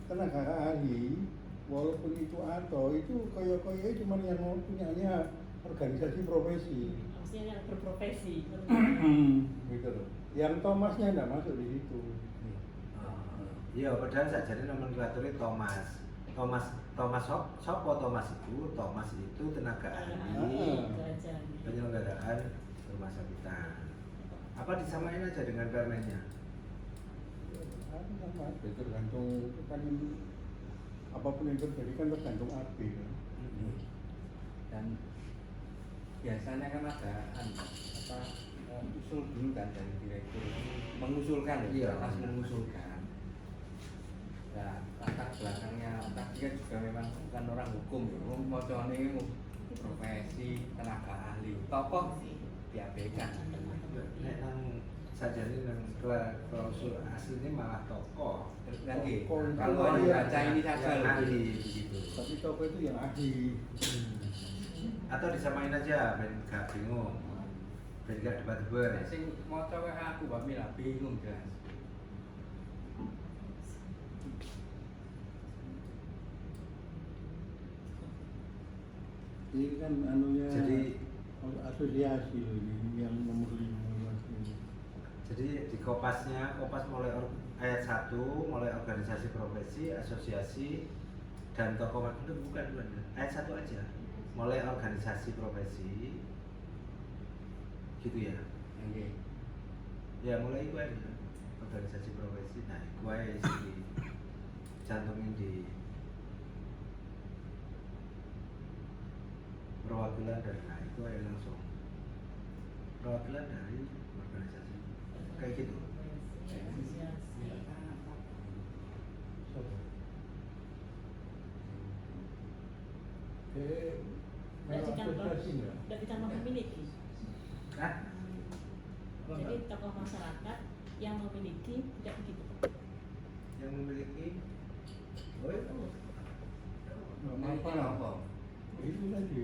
tenaga ahli, walaupun itu atau itu koyo-koyo cuman yang mau punyanya organisasi profesi. Maksudnya yang berprofesi. Gitu loh. Yang Thomasnya nggak masuk di situ. iya, padahal saja nomenklaturnya Thomas sopo Thomas itu tenaga ahli penyelenggaraan rumah sakitan. Apa disamain aja dengan permennya? Sama, tergantung kan apapun yang terjadi kan tergantung AP kan. Dan biasanya kan ada usul dulu kan dari direktur mengusulkan Iya. atas mengusulkan. Nah, latar belakangnya tadi kan juga memang bukan orang hukum, mau profesi tenaga ahli, tokoh diabaikan. Nek nang sajane nang klausul aslinya malah tokoh. Lagi, Tokoh itu kalau yang baca ini saja yang ahli lebih. begitu. Tapi tokoh itu yang ahli. Atau disamain aja, ben gak bingung, ben gak debat-debat. Sing mau coba aku Mbak Mila bingung jelas. Ini kan anunya Jadi asosiasi loh ini yang nomor 5 ini. Jadi di Kopas mulai ayat 1 mulai organisasi profesi, asosiasi dan tokoh itu bukan ayat 1 aja. Mulai organisasi profesi gitu ya. Oke. Ya mulai itu aja organisasi profesi. Nah, gue isi cantumin di perwakilan dari itu aja langsung perwakilan dari organisasi kayak gitu. Asosiasi nggak? Udah ditambah memiliki. Hah? Jadi tokoh masyarakat yang memiliki tidak begitu. Yang memiliki oh itu Apa? Itu tadi.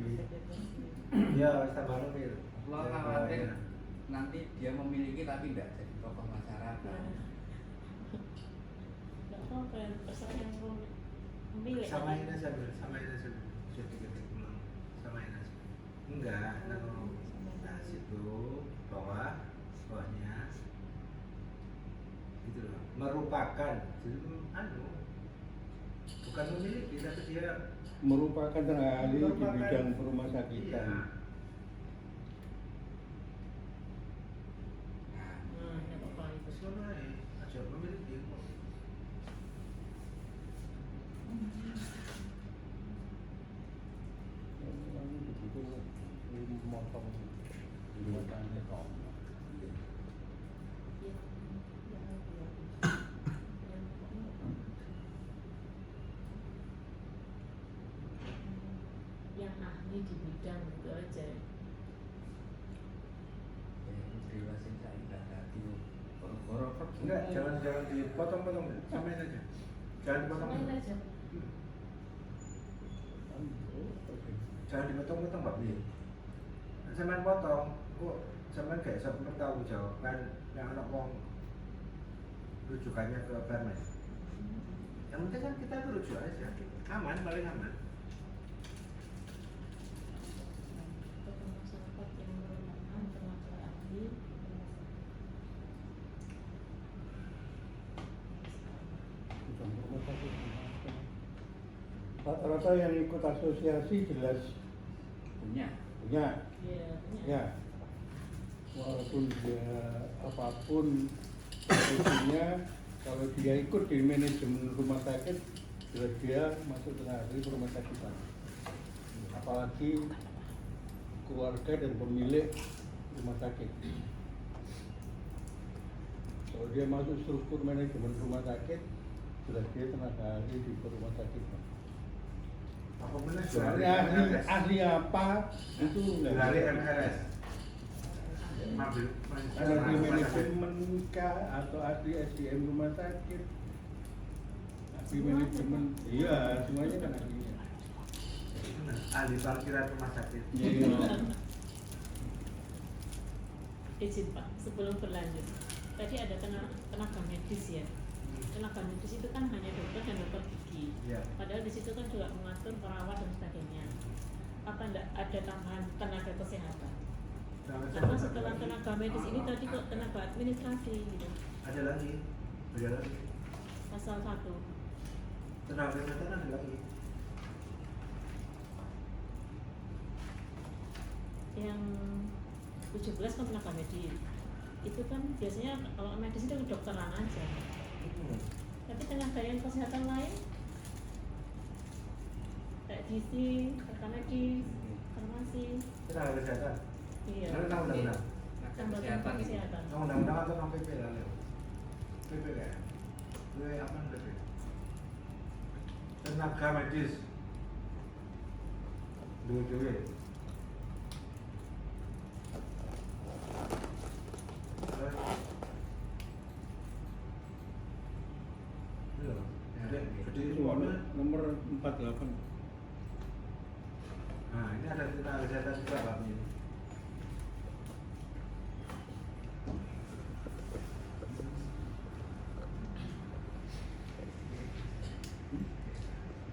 ya tambah lebih Kalau khawatir nanti dia memiliki tapi tidak jadi tokoh masyarakat. Nggak tahu kan terserah yang memilih. samain aja jadi ketik ulang samain aja enggak nah situ bawahnya gitu loh merupakan jadi bukan memiliki tapi dia Merupakan tenaga ahli di Merupakan- bidang rumah sakitan. iya. Nah, ini apa itu? Sebenarnya aja memiliki Motong buatannya kok. Yang ahli di bidang itu aja. Dewa sing saiki dadi koro-koro enggak jangan dipotong-potong samain aja jangan dipotong Samain aja. jangan dipotong-potong Mbak Bi. Sampean potong, kok sampean gak iso bertanggung jawab kan yang anak wong rujukannya ke permen. Yang penting kan kita rujuk aja, aman paling aman. Tokoh masyarakat yang merupakan tenaga ahli. Bidang rumah sakit. Rata-rata yang ikut asosiasi jelas punya. punya. Iya, Ya, walaupun dia apapun posisinya, kalau dia ikut di manajemen rumah sakit, jelas dia masuk tenaga ahli rumah sakit. Apalagi keluarga dan pemilik rumah sakit. Kalau dia masuk struktur manajemen rumah sakit, jelas dia tenaga ahli di rumah sakit. Apa benar Soalnya ahli apa itu nggak dari bisa. MRS. Ahli manajemen kah atau ahli SDM rumah sakit, ahli manajemen, iya semuanya kan ahlinya. Ahli parkiran rumah sakit. Iya. Izin Pak, sebelum berlanjut, tadi ada tenaga medis ya. Tenaga medis itu kan hanya dokter dan dokter gigi. Iya. Padahal di situ kan juga mengatur perawat dan sebagainya. Apa enggak ada tambahan tenaga kesehatan? Karena setelah tenaga medis ini tadi kok tenaga administrasi gitu. Ada lagi. Pasal 1. Tenaga kesehatan ada lagi. Yang 17 kan tenaga medis. Itu kan biasanya kalau medis itu kedokteran aja. Tapi tenaga yang kesehatan lain kayak gizi, tenaga medis, farmasi. Tenaga kesehatan. Iya. Tentang undang-undang. Tambah Kesehatan tenaga ini. kesehatan. Undang-undang atau non PP lah Leo? PP ya? Gue apa PP? Tenaga medis. Dua-dua. Nomor 48. Nah, ini ada tenaga kesehatan juga Pak ini.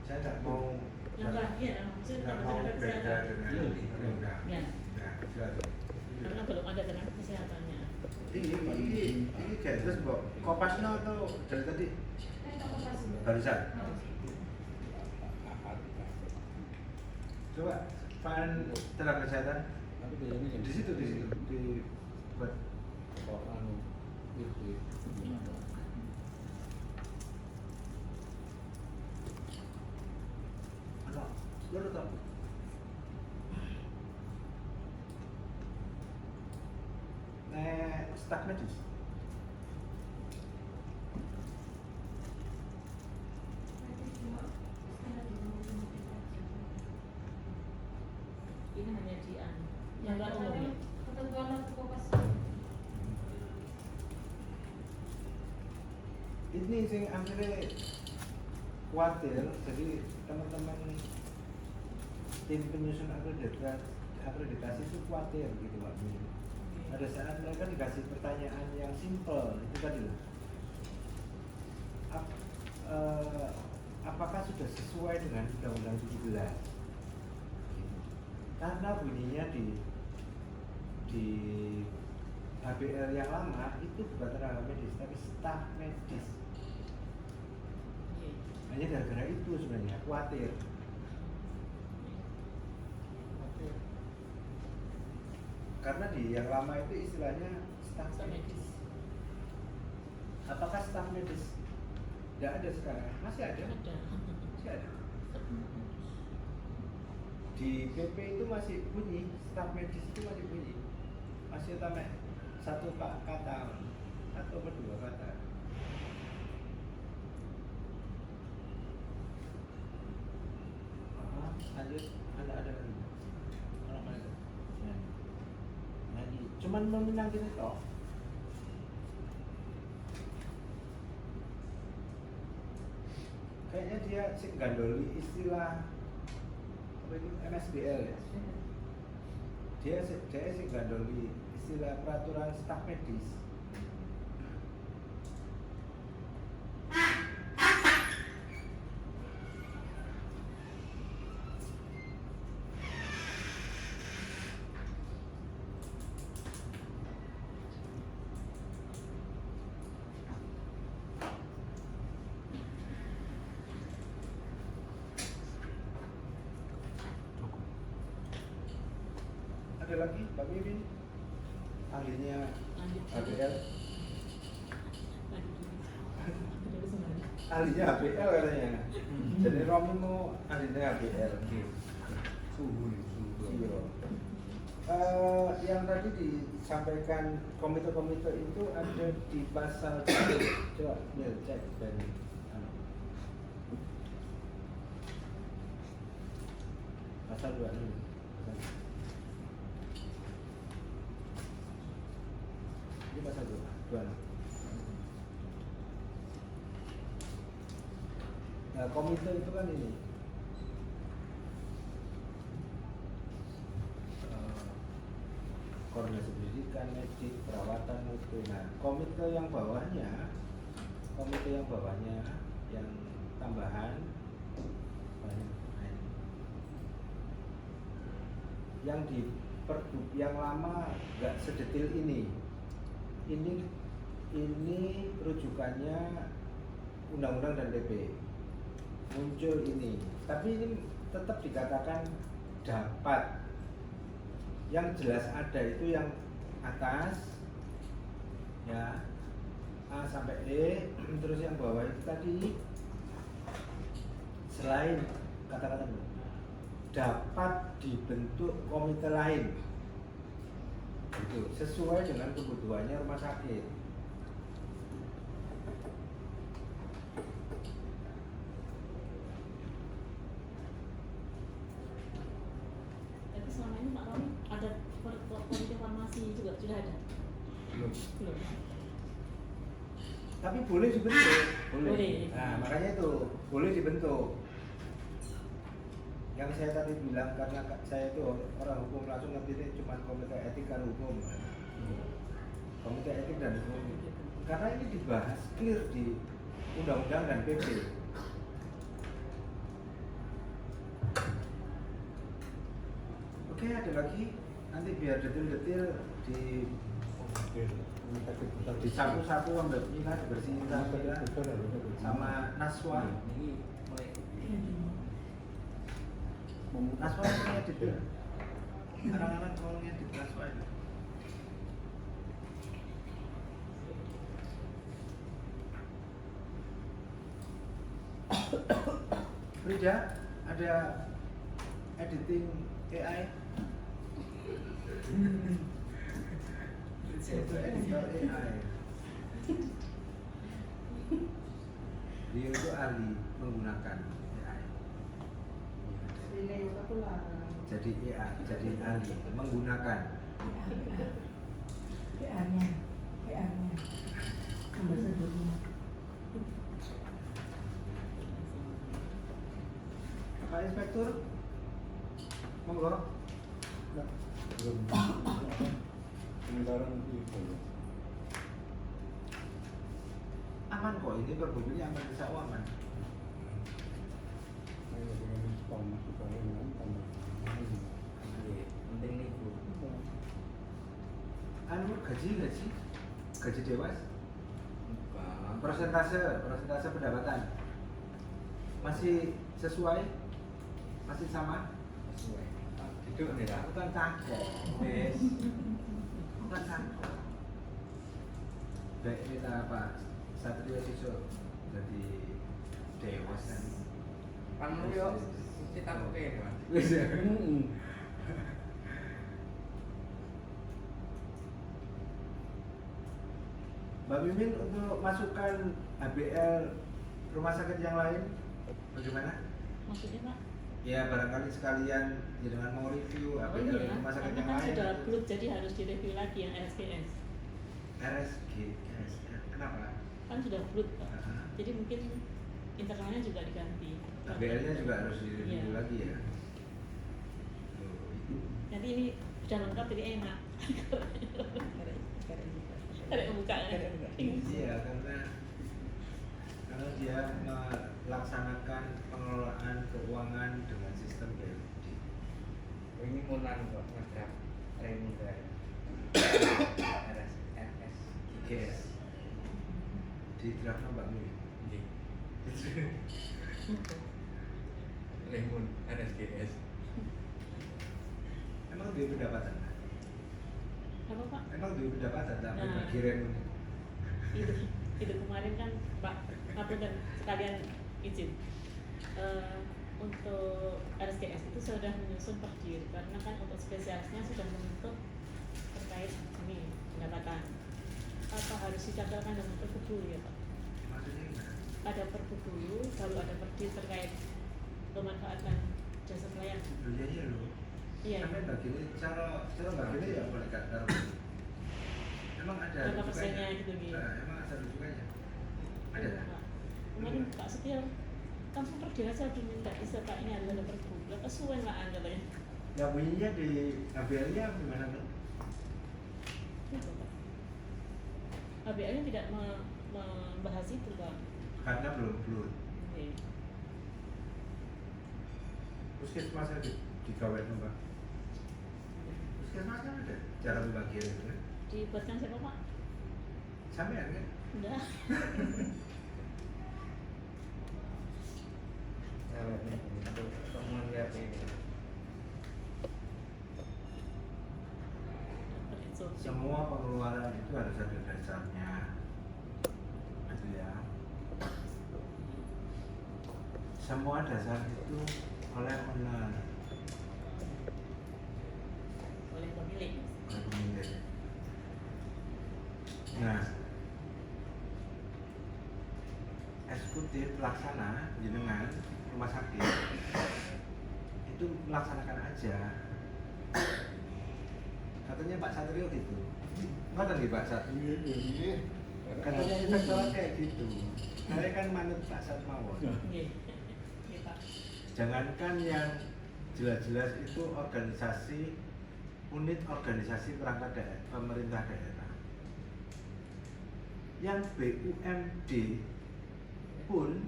Saya tidak mau Yang bagian, maksudnya tidak tambah mau tenaga beda kesehatan. dengan Iya. undang-undang. Ya. Nah, jelas. Karena belum ada tenaga kesehatannya. Ini jelas kok. Kopasnya atau dari tadi barusan? Coba pan tenaga kesehatan Tapi biasanya di situ di buat kok anu itu. apa? Lu tahu? Staf medis. Ini hanya di yang nggak umum ya. Ketentuan waktu kopas. Ini sing akhirnya khawatir, jadi teman-teman tim penyusun akreditasi itu khawatir gitu Pak. Pada saat mereka dikasih pertanyaan yang simple itu tadi loh. Apakah sudah sesuai dengan Undang-Undang 17? Karena bunyinya di HBL yang lama itu bukan tenaga medis tapi staf medis. Hanya gara-gara itu sebenarnya khawatir. Karena di yang lama itu istilahnya staf medis. Apakah staf medis? Tidak ada sekarang. Masih ada. Ada. Masih ada. Di PP itu masih bunyi, staf medis itu masih bunyi. Masih tambah satu kata atau berdua kata. Lanjut, ada lagi. Lagi, cuman meminang gini toh. Kayaknya dia sih gandoli istilah apa itu MSBL ya. Dia sih gandoli istilah peraturan staf medis. Ada lagi Pak Mimin, ahlinya Lanjut. HBL, Lanjut. Dari semuanya. ahlinya HBL katanya. Jadi Romi mau ahlinya HBL. Suhu. Iya. Yang tadi disampaikan komite-komite itu ada di pasal coba cek dan Pasal 26. Ini pasal 26. Nah, komite itu kan ini koordinasi pendidikan, medik, perawatan, mutu. Nah, komite yang bawahnya yang tambahan yang di Pergub yang lama nggak sedetil ini rujukannya undang-undang dan PP muncul ini, tapi ini tetap dikatakan dapat. Yang jelas ada itu yang atas ya, A sampai E, terus yang bawah itu tadi selain kata-kata dapat dibentuk komite lain itu sesuai dengan kebutuhannya rumah sakit. Tapi selama ini Pak Roni ada komite farmasi juga sudah ada? Belum. Belum. Tapi boleh dibentuk. Boleh. Nah, makanya itu boleh dibentuk. Yang saya tadi bilang karena saya itu orang hukum langsung ngerti cuma komite etik dan hukum. Komite etik dan hukum. Karena ini dibahas clear di undang-undang dan PP. Oke, ada lagi nanti biar detail-detail disapu-sapu ambil minat bersihin sama Naswa. Naswa itu ngedit ya? Anak-anak mau ngedit Naswa itu. Frida, ada editing AI? Itu editor AI. Dia itu ahli menggunakan AI. Jadi AI, jadi ahli menggunakan. PR-nya ambasadornya. Pak Inspektur, monggo. Belum. Sementara nanti itu. Aman kok, ini Pergub ini aman, insya Allah aman. Saya dengan sekolah masuk ke dalam tambah. Penting nih Bu. Anu gaji dewas, Bukan. persentase pendapatan masih sesuai, masih sama. Sesuai. Itu nih lah. Bukan cangkok, wes. Bukan cangkok. Baik kita Pak Satrio Siso jadi dewas kan. Kan yo kita oke Mas. Wes ya. Mbak Mimin untuk masukkan HBL rumah sakit yang lain bagaimana? Maksudnya Pak? Ya barangkali sekalian ya dengan mau review Oh HBL iya, rumah sakit karena yang kan lain. sudah upload jadi harus direview lagi yang RSGS. RSGS, kenapa? Kan sudah upload Pak. Aha. Jadi mungkin internalnya juga diganti. HBL-nya juga harus direview Iya. lagi ya. Oh, Nanti ini sudah lengkap jadi enak. Ada yang buka ya? iya karena dia melaksanakan pengelolaan keuangan dengan sistem BLD. Ini mulan kok ngedrap remuner. RSS. GS di draft Mbak Mimin. Nggih. Lemun RSGS. Emang dia pendapatan? Apa Pak? Emang dia pendapatan tapi Nah. bagi remu. Itu kemarin kan Pak Kapten dan sekalian izin untuk RSGS itu sudah menyusun perdir karena kan untuk spesialisnya sudah membentuk terkait ini pendapatan. Apa harus dicatatkan dalam pergub dulu ya Pak? Maksudnya gimana? Ada pergub dulu, baru ada perdir terkait pemanfaatan jasa pelayanan. Iya loh. Iya. Sampai begini cara begini ya boleh gak taruh. Emang ada Ada persennya rujukannya? gitu gitu. Nah, emang ada rujukannya? Ada tak? Kemarin Pak Setia langsung pergi aja dulu, nggak bisa Pak, ini ada perbu. Lah kesuwen lah katanya. Ya bunyinya di ABL-nya gimana tuh? Gitu, Pak. ABL-nya tidak membahas itu Pak. Karena belum. Oke. Puskesmas ada digawain Mbak. Puskesmas kan ada cara pembagian itu kan? Dibuatkan siapa Pak? Sampean kan? Enggak. Jawabnya untuk temuan lihat ini. Semua pengeluaran itu harus ada dasarnya. Gitu ya. Semua dasar itu oleh owner. Oleh pemilik. Nah, eksekutif pelaksana jenengan rumah sakit itu melaksanakan aja. Katanya Pak Satrio gitu. Nggak nih Pak Sat? Iya. Katanya inspektorat kayak gitu. Saya kan manut Pak Satmawon. Iya. Iya Pak. Jangankan yang jelas-jelas itu organisasi, unit organisasi perangkat daerah, pemerintah daerah. Yang BUMD pun,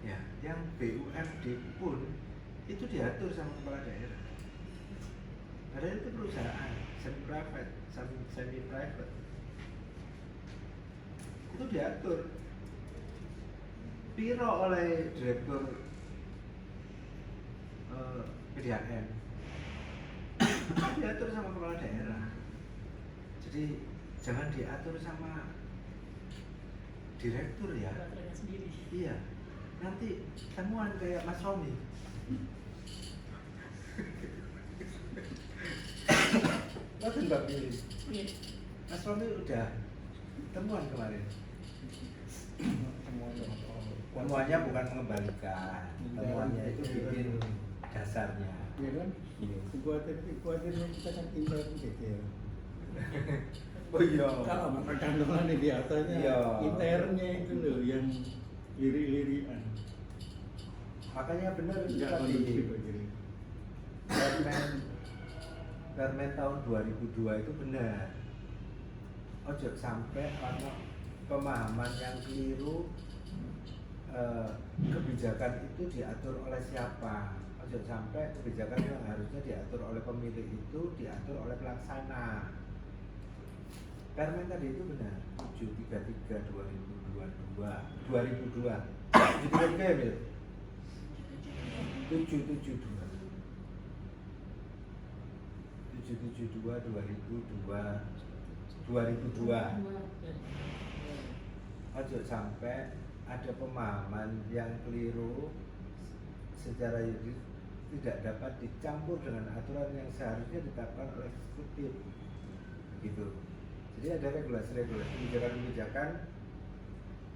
ya, yang BUMD pun itu diatur sama kepala daerah. Padahal itu perusahaan semi-private, semi-private. Itu diatur. Piro oleh direktur PDAM. Itu diatur sama kepala daerah. Jadi jangan diatur sama direktur ya. Peraturannya sendiri. Iya. Nanti temuan kayak Mas Romi. Nanti Mbak pilih. Iya. Mas Romi udah temuan kemarin. Temuannya bukan mengembalikan. Temuannya itu bikin dasarnya. Iya kan? Kekuatannya kita kan tinggal gitu. Oh iya. Kalau makan kandungan di atasnya, Iya. internnya itu loh yang lirik-lirikan. Makanya benar itu Nggak tadi. kondusif begini. Permen tahun 2002 itu benar. Ojo sampai ada pemahaman yang keliru, kebijakan itu diatur oleh siapa. Ojo sampai kebijakan yang harusnya diatur oleh pemilik itu diatur oleh pelaksana. Permen tadi itu benar 733 2002 Ojo sampai ada pemahaman yang keliru secara yuridis tidak dapat dicampur dengan aturan yang seharusnya ditetapkan oleh eksekutif. Gitu. Jadi ada regulasi-regulasi kebijakan-kebijakan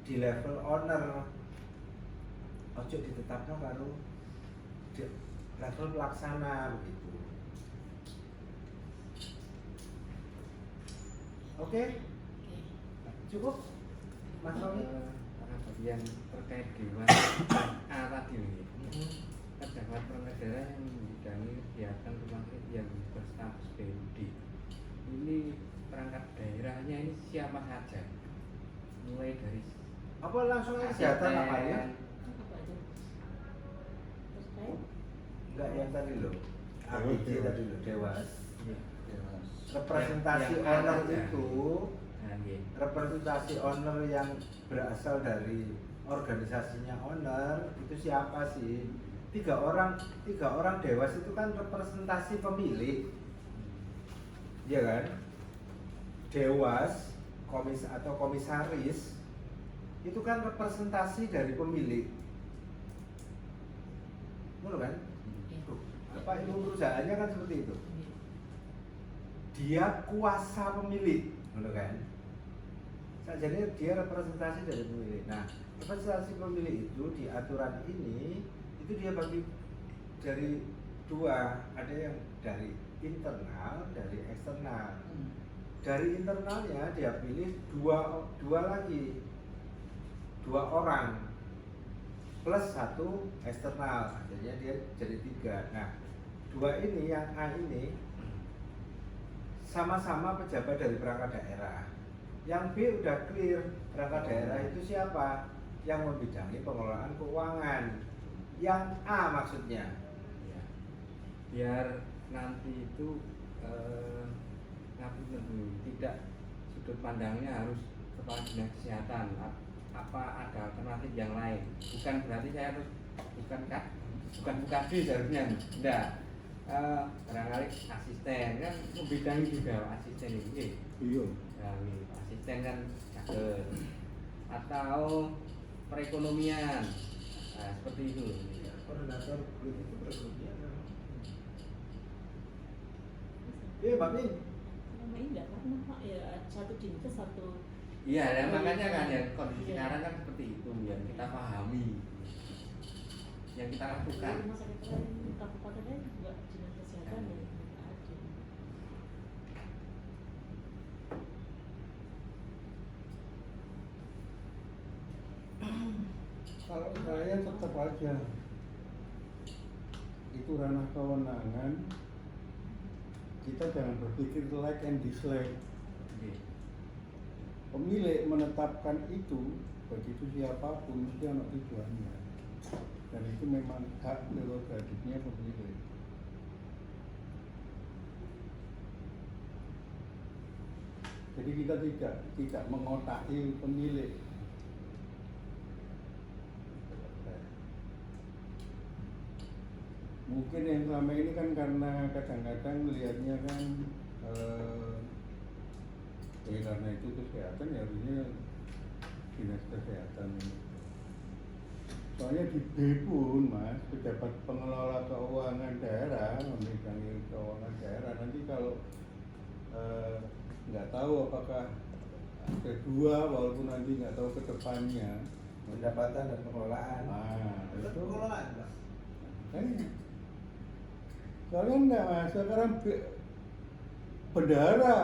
di level owner. Ojo ditetapkan baru di level pelaksana begitu. Oke? Cukup? Mas Romi? Karena bagian terkait dewan A tadi ini, terdapat perangkat daerah yang membidangi kegiatan rumah sakit yang berstatus BUD. Ini perangkat daerahnya ini siapa saja? Mulai dari Apa langsung kesehatan namanya? Apa Pak itu? Terkait? Enggak yang tadi loh. APJ tadi loh, Dewas. Iya. Representasi Yang owner ada. itu, Nah, iya. representasi owner yang berasal dari organisasinya owner itu siapa sih? Tiga orang Dewas itu kan representasi pemilik, ya kan? Dewas, atau komisaris itu kan representasi dari pemilik, betul kan? Tuh, apa ilmu perusahaannya kan seperti itu. Dia kuasa pemilik, betul kan? Jadi dia representasi dari pemilik. Nah, representasi pemilik itu di aturan ini itu dia bagi dari dua, ada yang dari internal, dari eksternal. Dari internalnya dia pilih dua lagi, 2 orang plus 1 eksternal, akhirnya dia jadi 3. Nah, 2 ini yang A ini sama-sama pejabat dari perangkat daerah. Yang B udah clear, perangkat daerah itu siapa? Yang membidangi pengelolaan keuangan. Yang A maksudnya. Ya. Biar nanti itu tidak sudut pandangnya harus kepala dinas kesehatan, apa ada alternatif yang lain. Bukan berarti saya harus bukan bukadis harusnya, enggak. Barangkali asisten kan membidangi juga asisten ini. Iya. Asisten kan caket. Atau perekonomian, seperti itu. Koordinator itu perekonomian. Iya, Mbak Min. Selama ini enggak pernah Pak, ya satu dinkes satu. Iya, ya, makanya kan ya kondisi sekarang kan seperti itu yang kita pahami, yang kita lakukan. Rumah sakit lain kabupaten lain juga dinas kesehatan ya nggak ada. Kalau saya tetap aja itu ranah kewenangan, kita jangan berpikir like and dislike. Oke. Pemilik menetapkan itu, begitu siapapun mesti ada tujuannya, dan itu memang hak prerogatifnya pemilik. Jadi kita tidak mengotaki pemilik. Mungkin yang selama ini kan karena kadang-kadang melihatnya kan karena itu kesehatan ya harusnya dinas kesehatan. Soalnya di B pun Mas, pejabat pengelola keuangan daerah memegangi keuangan daerah, nanti kalau nggak tahu apakah ada 2 walaupun nanti nggak tahu ke depannya Pendapatan dan pengelolaan. itu Pengelolaan, Pak. Soalnya enggak Mas, sekarang bendahara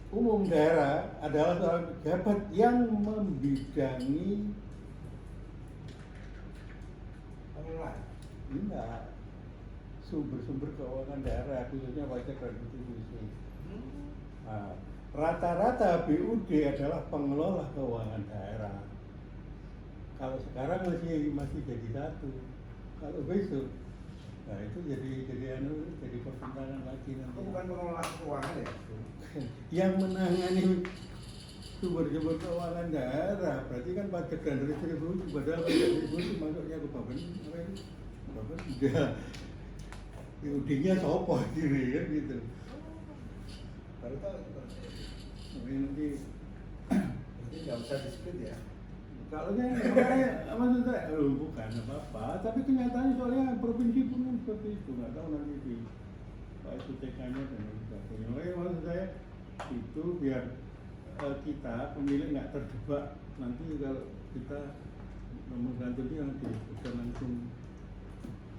umum daerah adalah seorang pejabat yang membidangi Pengelolaan. enggak sumber-sumber keuangan daerah, khususnya pajak dan retribusi. Nah, rata-rata BUD adalah pengelola keuangan daerah. Kalau sekarang masih jadi 1. Kalau besok, nah itu jadi pertentangan lagi nanti. Itu bukan pengelolaan keuangan ya? Yang menangani sumber-sumber keuangan daerah berarti kan pajak dan retribusi, padahal pajak retribusi masuknya ke Bapak tidak. BUD-nya sopo sendiri kan gitu. Baru tahu itu. Nanti Jadi nggak usah dispute ya. kalau saya maksud saya bukan apa-apa, tapi kenyataannya soalnya provinsi pun kan seperti itu, nggak tahu nanti di Pak SUTK-nya dan lain sebagainya. Makanya maksud saya itu biar kita pemilik nggak terjebak nanti kalau kita memegang itu yang bisa langsung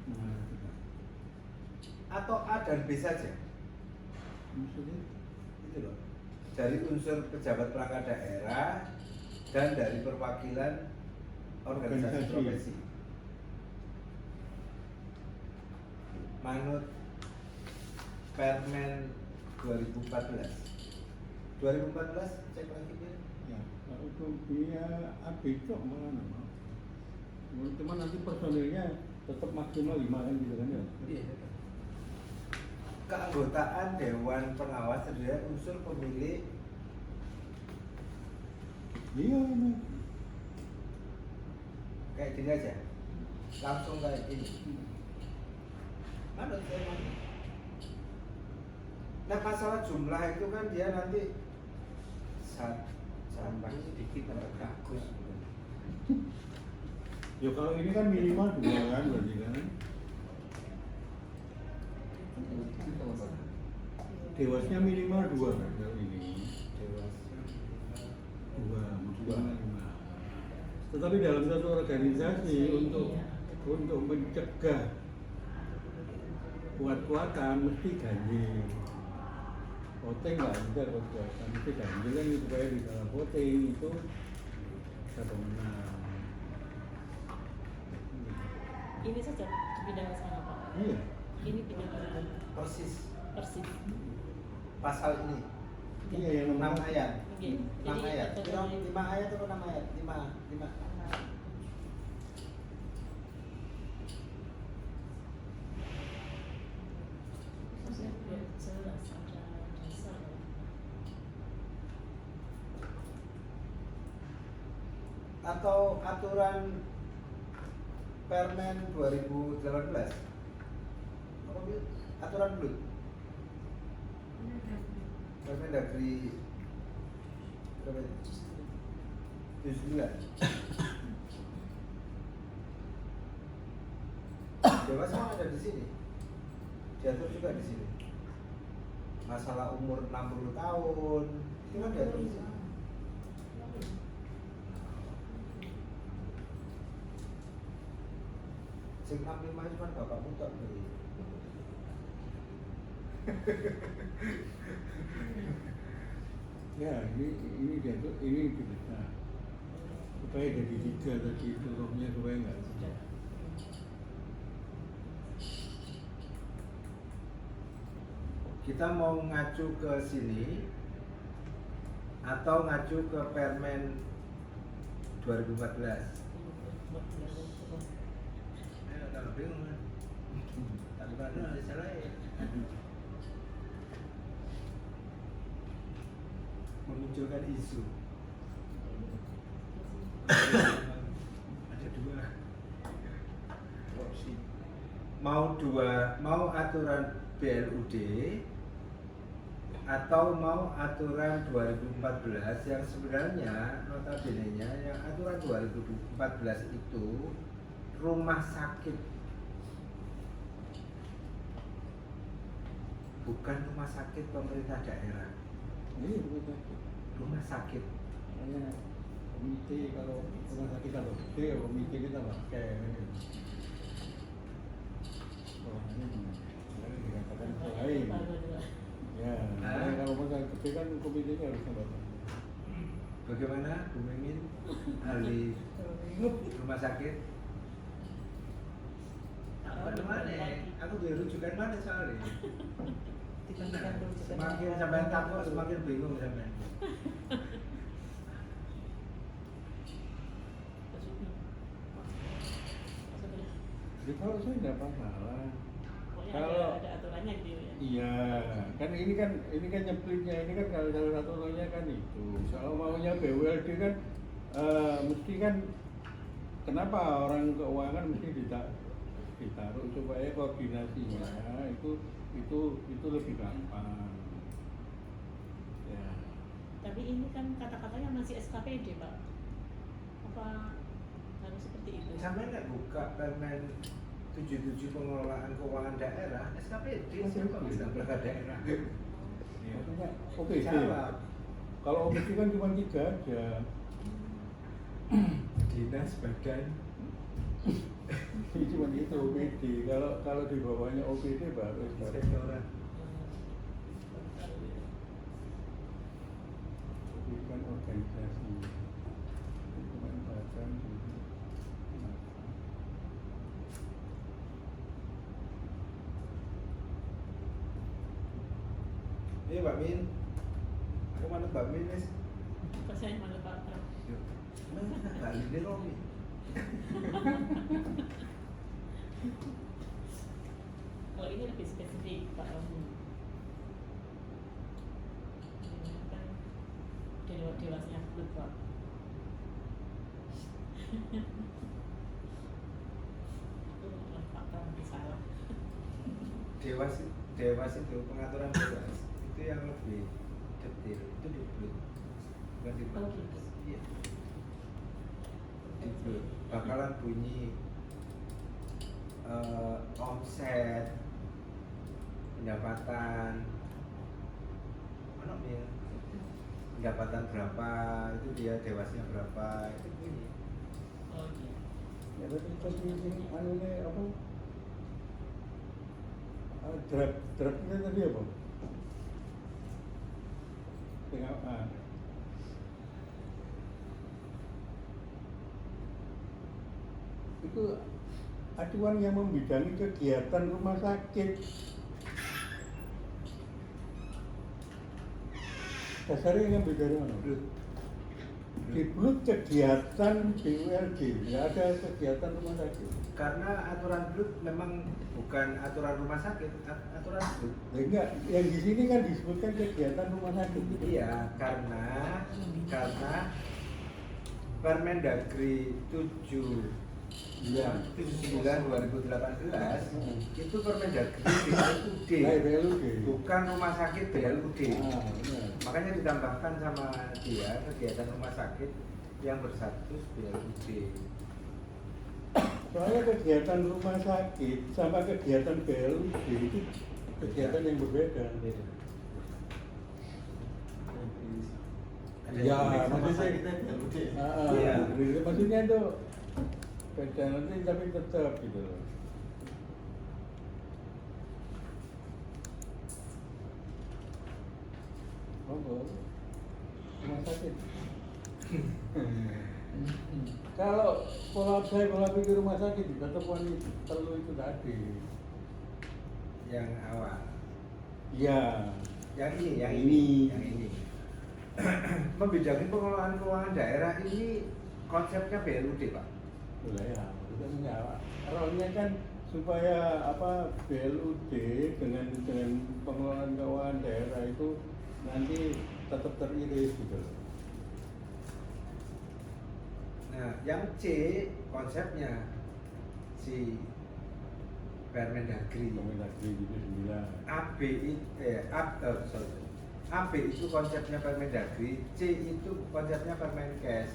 mengarahkan. Atau A dan B saja. Maksudnya Itu loh. Dari unsur pejabat perangkat daerah dan dari perwakilan organisasi Organisasi. profesi. Manut Permen 2014. 2014 cek lagi ya. ya kalau itu punya abicok malah nama. Cuma nanti personilnya tetap maksimal 5 kan gitu kan ya. Iya. Keanggotaan Dewan Pengawas adalah unsur pemilik. Iya ini. Kayak gini aja, langsung kayak gini. Manut saya manut. Nah masalah jumlah itu kan dia nanti sampai sedikit bagus. Ya kalau ini kan minimal 2 kan berarti kan. Dewasnya minimal 2 kan kalau ini. Dua. Tetapi dalam satu organisasi untuk untuk mencegah kuat-kuatan mesti ganjil. Voting nggak ada kuat-kuatan, mesti ganjil kan supaya di dalam voting itu bisa pemenang. Ini saja dipindah ke sana Pak. Iya. Ini pindah ke Persis Persib. pasal ini. Iya yang 6 nomor ayat. Oke. 6 ayat. Jadi, Kira 5 ayat atau 6 ayat? 5. biar jelas ada dasar. Atau aturan Permen 2018. Apa Bil? Aturan dulu. Permendagri berapa ini? 79. Dewas kan ada di sini. Diatur juga di sini. Masalah umur 60 tahun itu kan diatur di sini. Sing 65 itu kan bapak mutok beli. ya ini dia tuh ini kita supaya jadi 3 tadi itu rohnya supaya nggak Kita mau ngacu ke sini atau ngacu ke Permen 2014. Kalau bingung kan? Tak ada salah ya. Memunculkan isu. Ada 2 opsi. Mau aturan BLUD atau mau aturan 2014 yang sebenarnya notabene-nya yang aturan 2014 itu rumah sakit, bukan rumah sakit pemerintah daerah, ini bukan rumah sakit. hanya komite kalau rumah sakit kalau gede komite kita pakai ini dikatakan lain ya kalau rumah sakit gede kan komitenya harus tambah. Bagaimana Bu Mimin ahli rumah sakit? Apa mana? Aku dirujukan mana soalnya? Semakin sampai takut semakin bingung sampai. Jadi kalau saya nggak masalah. Pokoknya Kalau- ada aturannya gitu ya. Iya, kan ini kan nyeplitnya ini kan kalau salah satunya kan itu. Kalau maunya BULD kan mesti kan kenapa orang keuangan mesti ditaruh supaya koordinasinya itu lebih gampang. Ya. Tapi ini kan kata-katanya masih SKPD Pak. Apa harus seperti itu? Sampai nggak buka Permen 77 pengelolaan keuangan daerah SKPD siapa bilang perangkat daerah? Ya, maksudnya OPD. Jawab. Kalau OPD kan cuma 3 aja. Dinas badan Ini cuma itu OPD. Kalau di bawahnya OPD baru inspektorat. OPD kan organisasi. Cuma badan. Ini Mbak Min, aku mana Mbak Min nih? Apa saya malah Pak Pram? Mana Mbak Min ini Romi? Kalau ini lebih spesifik Pak Romi. Ini kan dewasnya belut Pak. Itu Pak Pram salah. Dewas itu pengaturan dewas itu yang lebih detail itu di Blut, bukan di Blut. Oh, gitu. Iya. Di Blut bakalan bunyi omset, pendapatan, mana ya? Pendapatan berapa itu dia dewasnya berapa itu bunyi. Oh iya. Ya tapi ini anunya apa? Draftnya tadi apa? Tengah itu acuan yang membidangi kegiatan rumah sakit. Dasarnya yang dari mana? Di Blut kegiatan BULD, nggak ada kegiatan rumah sakit. Karena aturan Blut memang bukan aturan rumah sakit, aturan Blut. Ya enggak, yang di sini kan disebutkan kegiatan rumah sakit. Iya, karena Permendagri 79 2018 itu Permendagri BLUD, BLUD. bukan rumah sakit BLUD. Benar. Makanya ditambahkan sama dia kegiatan rumah sakit yang berstatus BLUD. Soalnya kegiatan rumah sakit sama kegiatan BLUD itu kegiatan yang berbeda. Ya, maksudnya Iya. maksudnya itu beda nanti tapi tetap gitu loh. Rumah sakit. Kalau pola pikir rumah sakit tetap perlu itu tadi. Yang awal. Iya. Yang ini, Yang ini. Membidangi pengelolaan keuangan daerah ini konsepnya BLUD, Pak. Boleh ya, itu enggak. Rohnya kan supaya apa BLUD dengan pengelolaan keuangan daerah itu nanti tetap teriris gitu loh. Nah, yang C konsepnya si Permendagri. Permendagri itu 9. AB itu konsepnya Permendagri, C itu konsepnya Permenkes.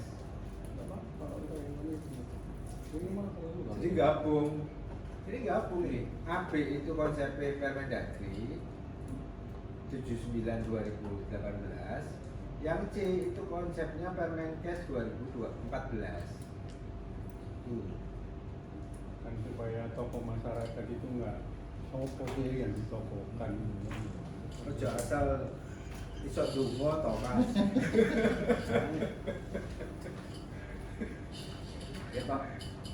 Jadi gabung nih. AB itu konsepnya Permendagri 79 2018. Yang C itu konsepnya Permenkes 2014. Kan supaya tokoh masyarakat itu enggak sopo sih yang ditokohkan. Ojo asal iso dungo to, Mas. Ya, Pak.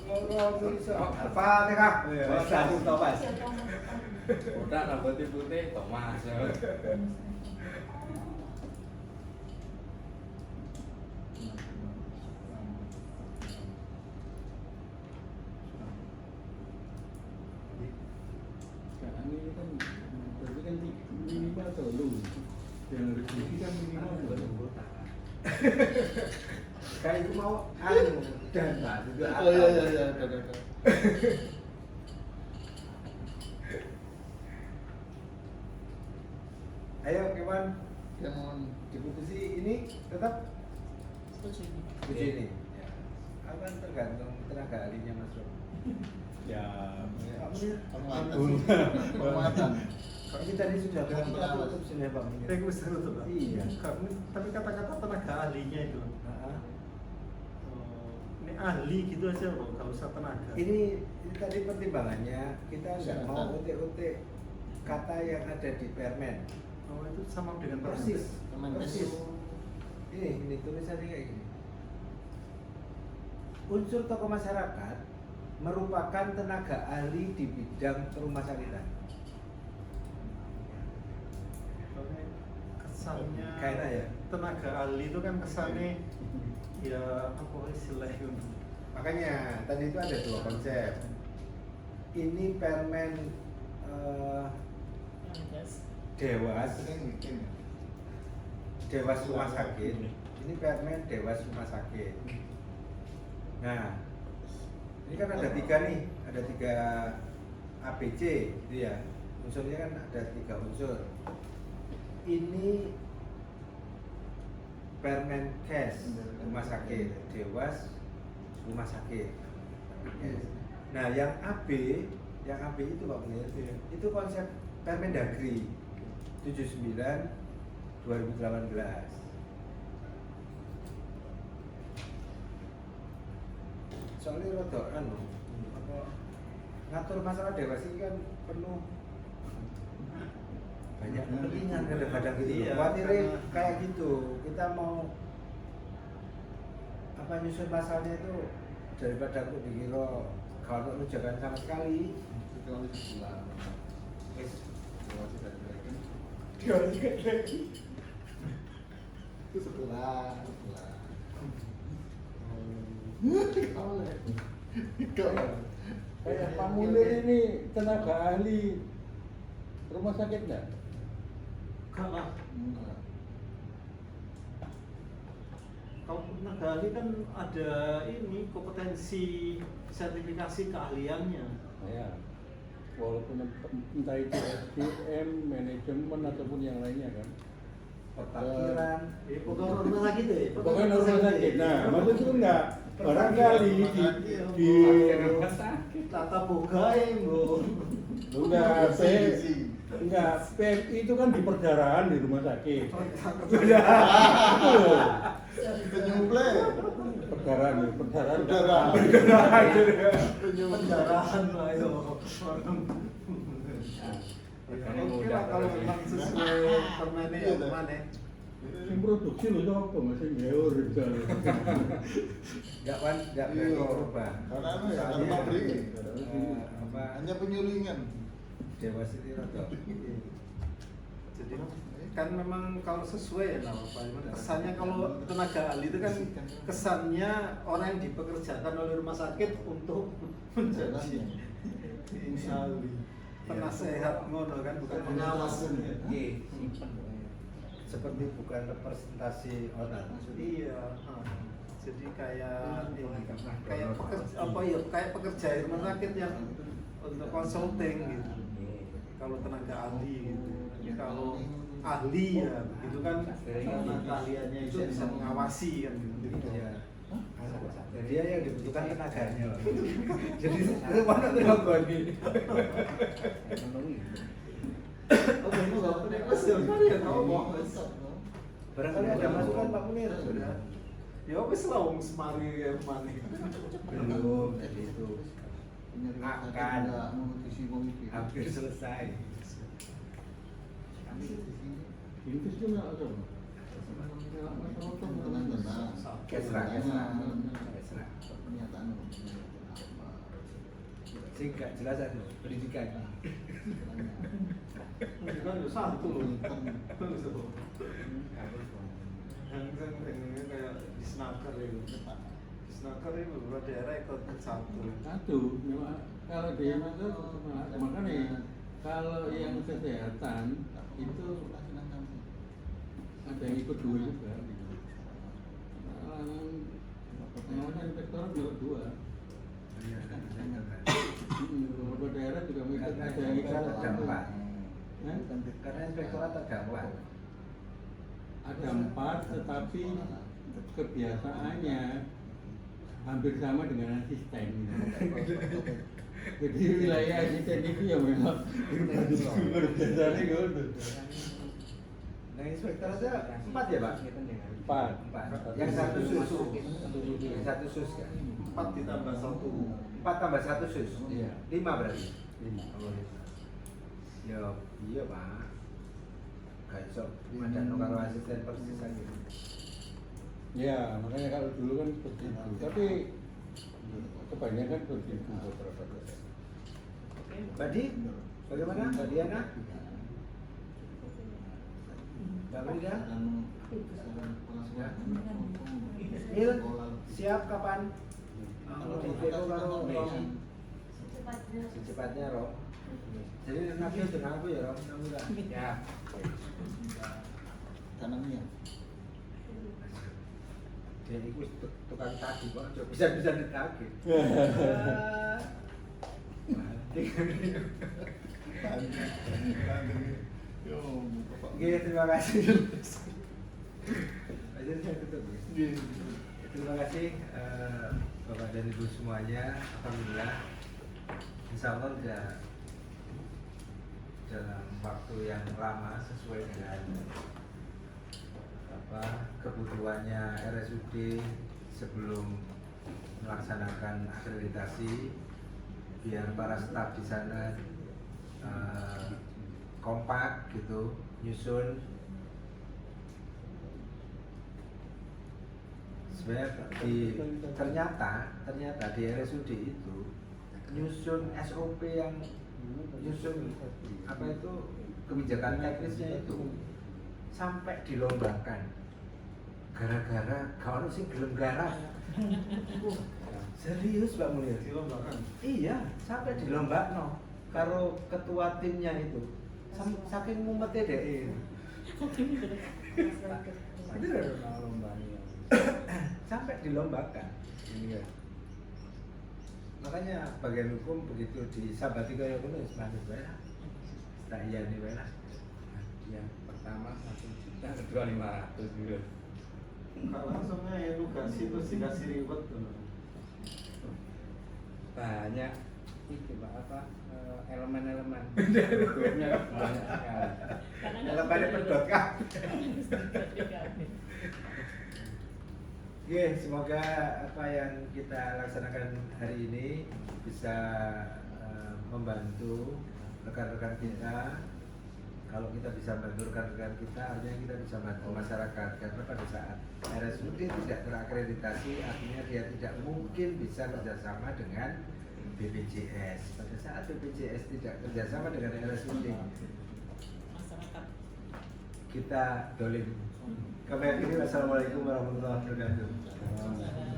Ngomong iso. Al-Fatihah. Satu to, Mas. Udah rambut putih Thomas. Sekarang ini kan berarti kan minimal telu. Yang rezeki kan minimal telu. Kayak itu mau anu dan Pak juga. Oh iya. Ayo Kewan, Yang diputusi ini tetap Setuju. setuju ini. Ya. Apa tergantung tenaga ahlinya Mas Rob. ya Pak Munir. penguatan. Ini tadi sudah kita tutup sudah Pak Munir. Saya bisa tutup, Pak. Iya. Tapi kata-kata tenaga ahlinya itu, Nah, ini ahli gitu aja loh, kalau usah tenaga. ini tadi pertimbangannya kita nggak mau utik-utik kata yang ada di permen. Oh, itu sama dengan Persis, Permenkes. persis. Ini tulisannya kayak gini. Unsur tokoh masyarakat merupakan tenaga ahli di bidang rumah sakitan. Soalnya kesannya Kayaknya ya. tenaga ahli itu kan kesannya ya apa istilahnya. Makanya tadi itu ada dua konsep. Ini permen dewas rumah sakit. Ini permen dewas rumah sakit. Nah, ini kan ada tiga nih, ada tiga ABC, gitu ya. Unsurnya kan ada tiga unsur. Ini Permenkes rumah sakit, dewas rumah sakit. Nah, yang AB itu Pak Munir, itu konsep Permendagri 79 2018. soalnya rada apa ngatur masalah dewas ini kan penuh banyak kepentingan kadang-kadang gitu. Iya, Khawatirnya karena- kayak gitu. Kita mau apa nyusun pasalnya itu daripada aku dikira kalau rujakan sama sekali. Kalau sebulan, Wis kalau tidak lagi, itu sebulan. Kayak Pak Pak Munir Munir ini tenaga ahli rumah sakit nggak? Kalau tenaga ahli kan ada ini kompetensi sertifikasi keahliannya. Ya, walaupun entah itu SDM, manajemen ataupun yang lainnya kan. pertakiran. Pokoknya rumah sakit deh. Pokoknya rumah sakit. Nah, maksudku enggak barangkali di tata boga Bu. enggak enggak PMI itu kan di perdarahan di rumah sakit. Penyumble. Perdarahan ya, perdarahan. Pendarahan lah itu. Oke lah kalau memang sesuai permennya ya mana? Yang produksi loh apa masih ngeur Enggak berani berubah. Karena anu ya, Soalnya, karena pabrik. apa Hanya penyulingan. dewas ini rada. Jadi kan memang kalau sesuai ya lah Pak Iman, kesannya kalau tenaga ahli itu kan kesannya orang yang dipekerjakan oleh rumah sakit untuk menjadi ahli penasehat ngono kan, bukan pengawas. Nggih, seperti bukan representasi orang. Iya, jadi kayak ini kayak pekerja apa ya, kayak pekerja di rumah sakit yang untuk konsulting gitu. Kalau tenaga ahli gitu. Tapi kalau ahli ya begitu kan, keahliannya itu bisa mengawasi kan gitu. Iya. Dia yang dibutuhkan tenaganya. Jadi mana tenaga ini? Oh, benar Pak Munir. Mas, ya tahu Pak. Barangkali ada masukan Pak Munir. Ya wis lah wong semari ya mani. Belum, jadi itu akan hampir selesai. Itu sih nggak ada. Kesra. Sing gak jelas anu, pendidikan. Kan yo satu loh. Yang kayak di Snaker itu. Di Snaker itu beberapa daerah ikut satu. Satu, memang kalau di itu makanya kalau yang kesehatan itu ada yang ikut dua juga. Pengawasan inspektorat juga dua. Beberapa daerah juga mengikut, ada yang ikut Ada empat. Hah? Karena inspektorat ada empat. Ada 4, tetapi kebiasaannya hampir sama dengan asisten. Jadi wilayah asisten itu ya memang biasanya gitu. Nah, inspektoratnya empat ya Pak? 4. Yang satu sus. Yang satu sus kan? 4 ditambah 1. 4 tambah 1 sus. Iya. 5 berarti. 5. Ya, iya Pak. Gak iso madano karo asisten persis aja. Ya, makanya kalau dulu kan seperti itu. Tapi kebanyakan seperti itu beberapa daerah. Mbak Di, bagaimana Mbak Diana? Mbak Frida? Il, siap kapan? Di Deko karo Romi. Secepatnya Rom. Jadi nanti dengan aku ya Rom, kamu lah. Ya. Kanannya. Dia itu tukang tagih kok, bisa ditagih. Oke, terima kasih. Aja saya tutup. Terima kasih Bapak dan Ibu semuanya. Alhamdulillah, Insya Allah sudah dalam waktu yang lama sesuai dengan kebutuhannya RSUD sebelum melaksanakan akreditasi biar para staf di sana kompak gitu, nyusun. Sebenarnya ternyata di RSUD itu nyusun SOP yang nyusun apa itu kebijakan teknisnya itu sampai dilombakan gara-gara kalau sih gelem garap. Serius Pak Munir? Dilombakan. Iya, sampai dilombakno karo ketua timnya itu. Saking mumetnya deh. Sampai dilombakan. Iya. Makanya bagian hukum begitu disabati kaya ngono wis manut wae lah. Tak iyane wae lah. Yang pertama 1 juta, kedua 500 gitu. Kalau langsungnya ya nugasi terus dikasih ribet tuh. Banyak itu Pak apa elemen-elemen hukumnya banyak sekali. Kalau pada pedot kan. Oke, semoga apa yang kita laksanakan hari ini bisa membantu rekan-rekan kita. Kalau kita bisa membantu rekan-rekan kita, artinya kita bisa membantu masyarakat. Karena pada saat RSUD tidak terakreditasi, artinya dia tidak mungkin bisa kerjasama dengan BPJS. Pada saat BPJS tidak kerjasama dengan RSUD, Masyarakat. kita dolim. Kami akhiri, wassalamualaikum warahmatullahi wabarakatuh.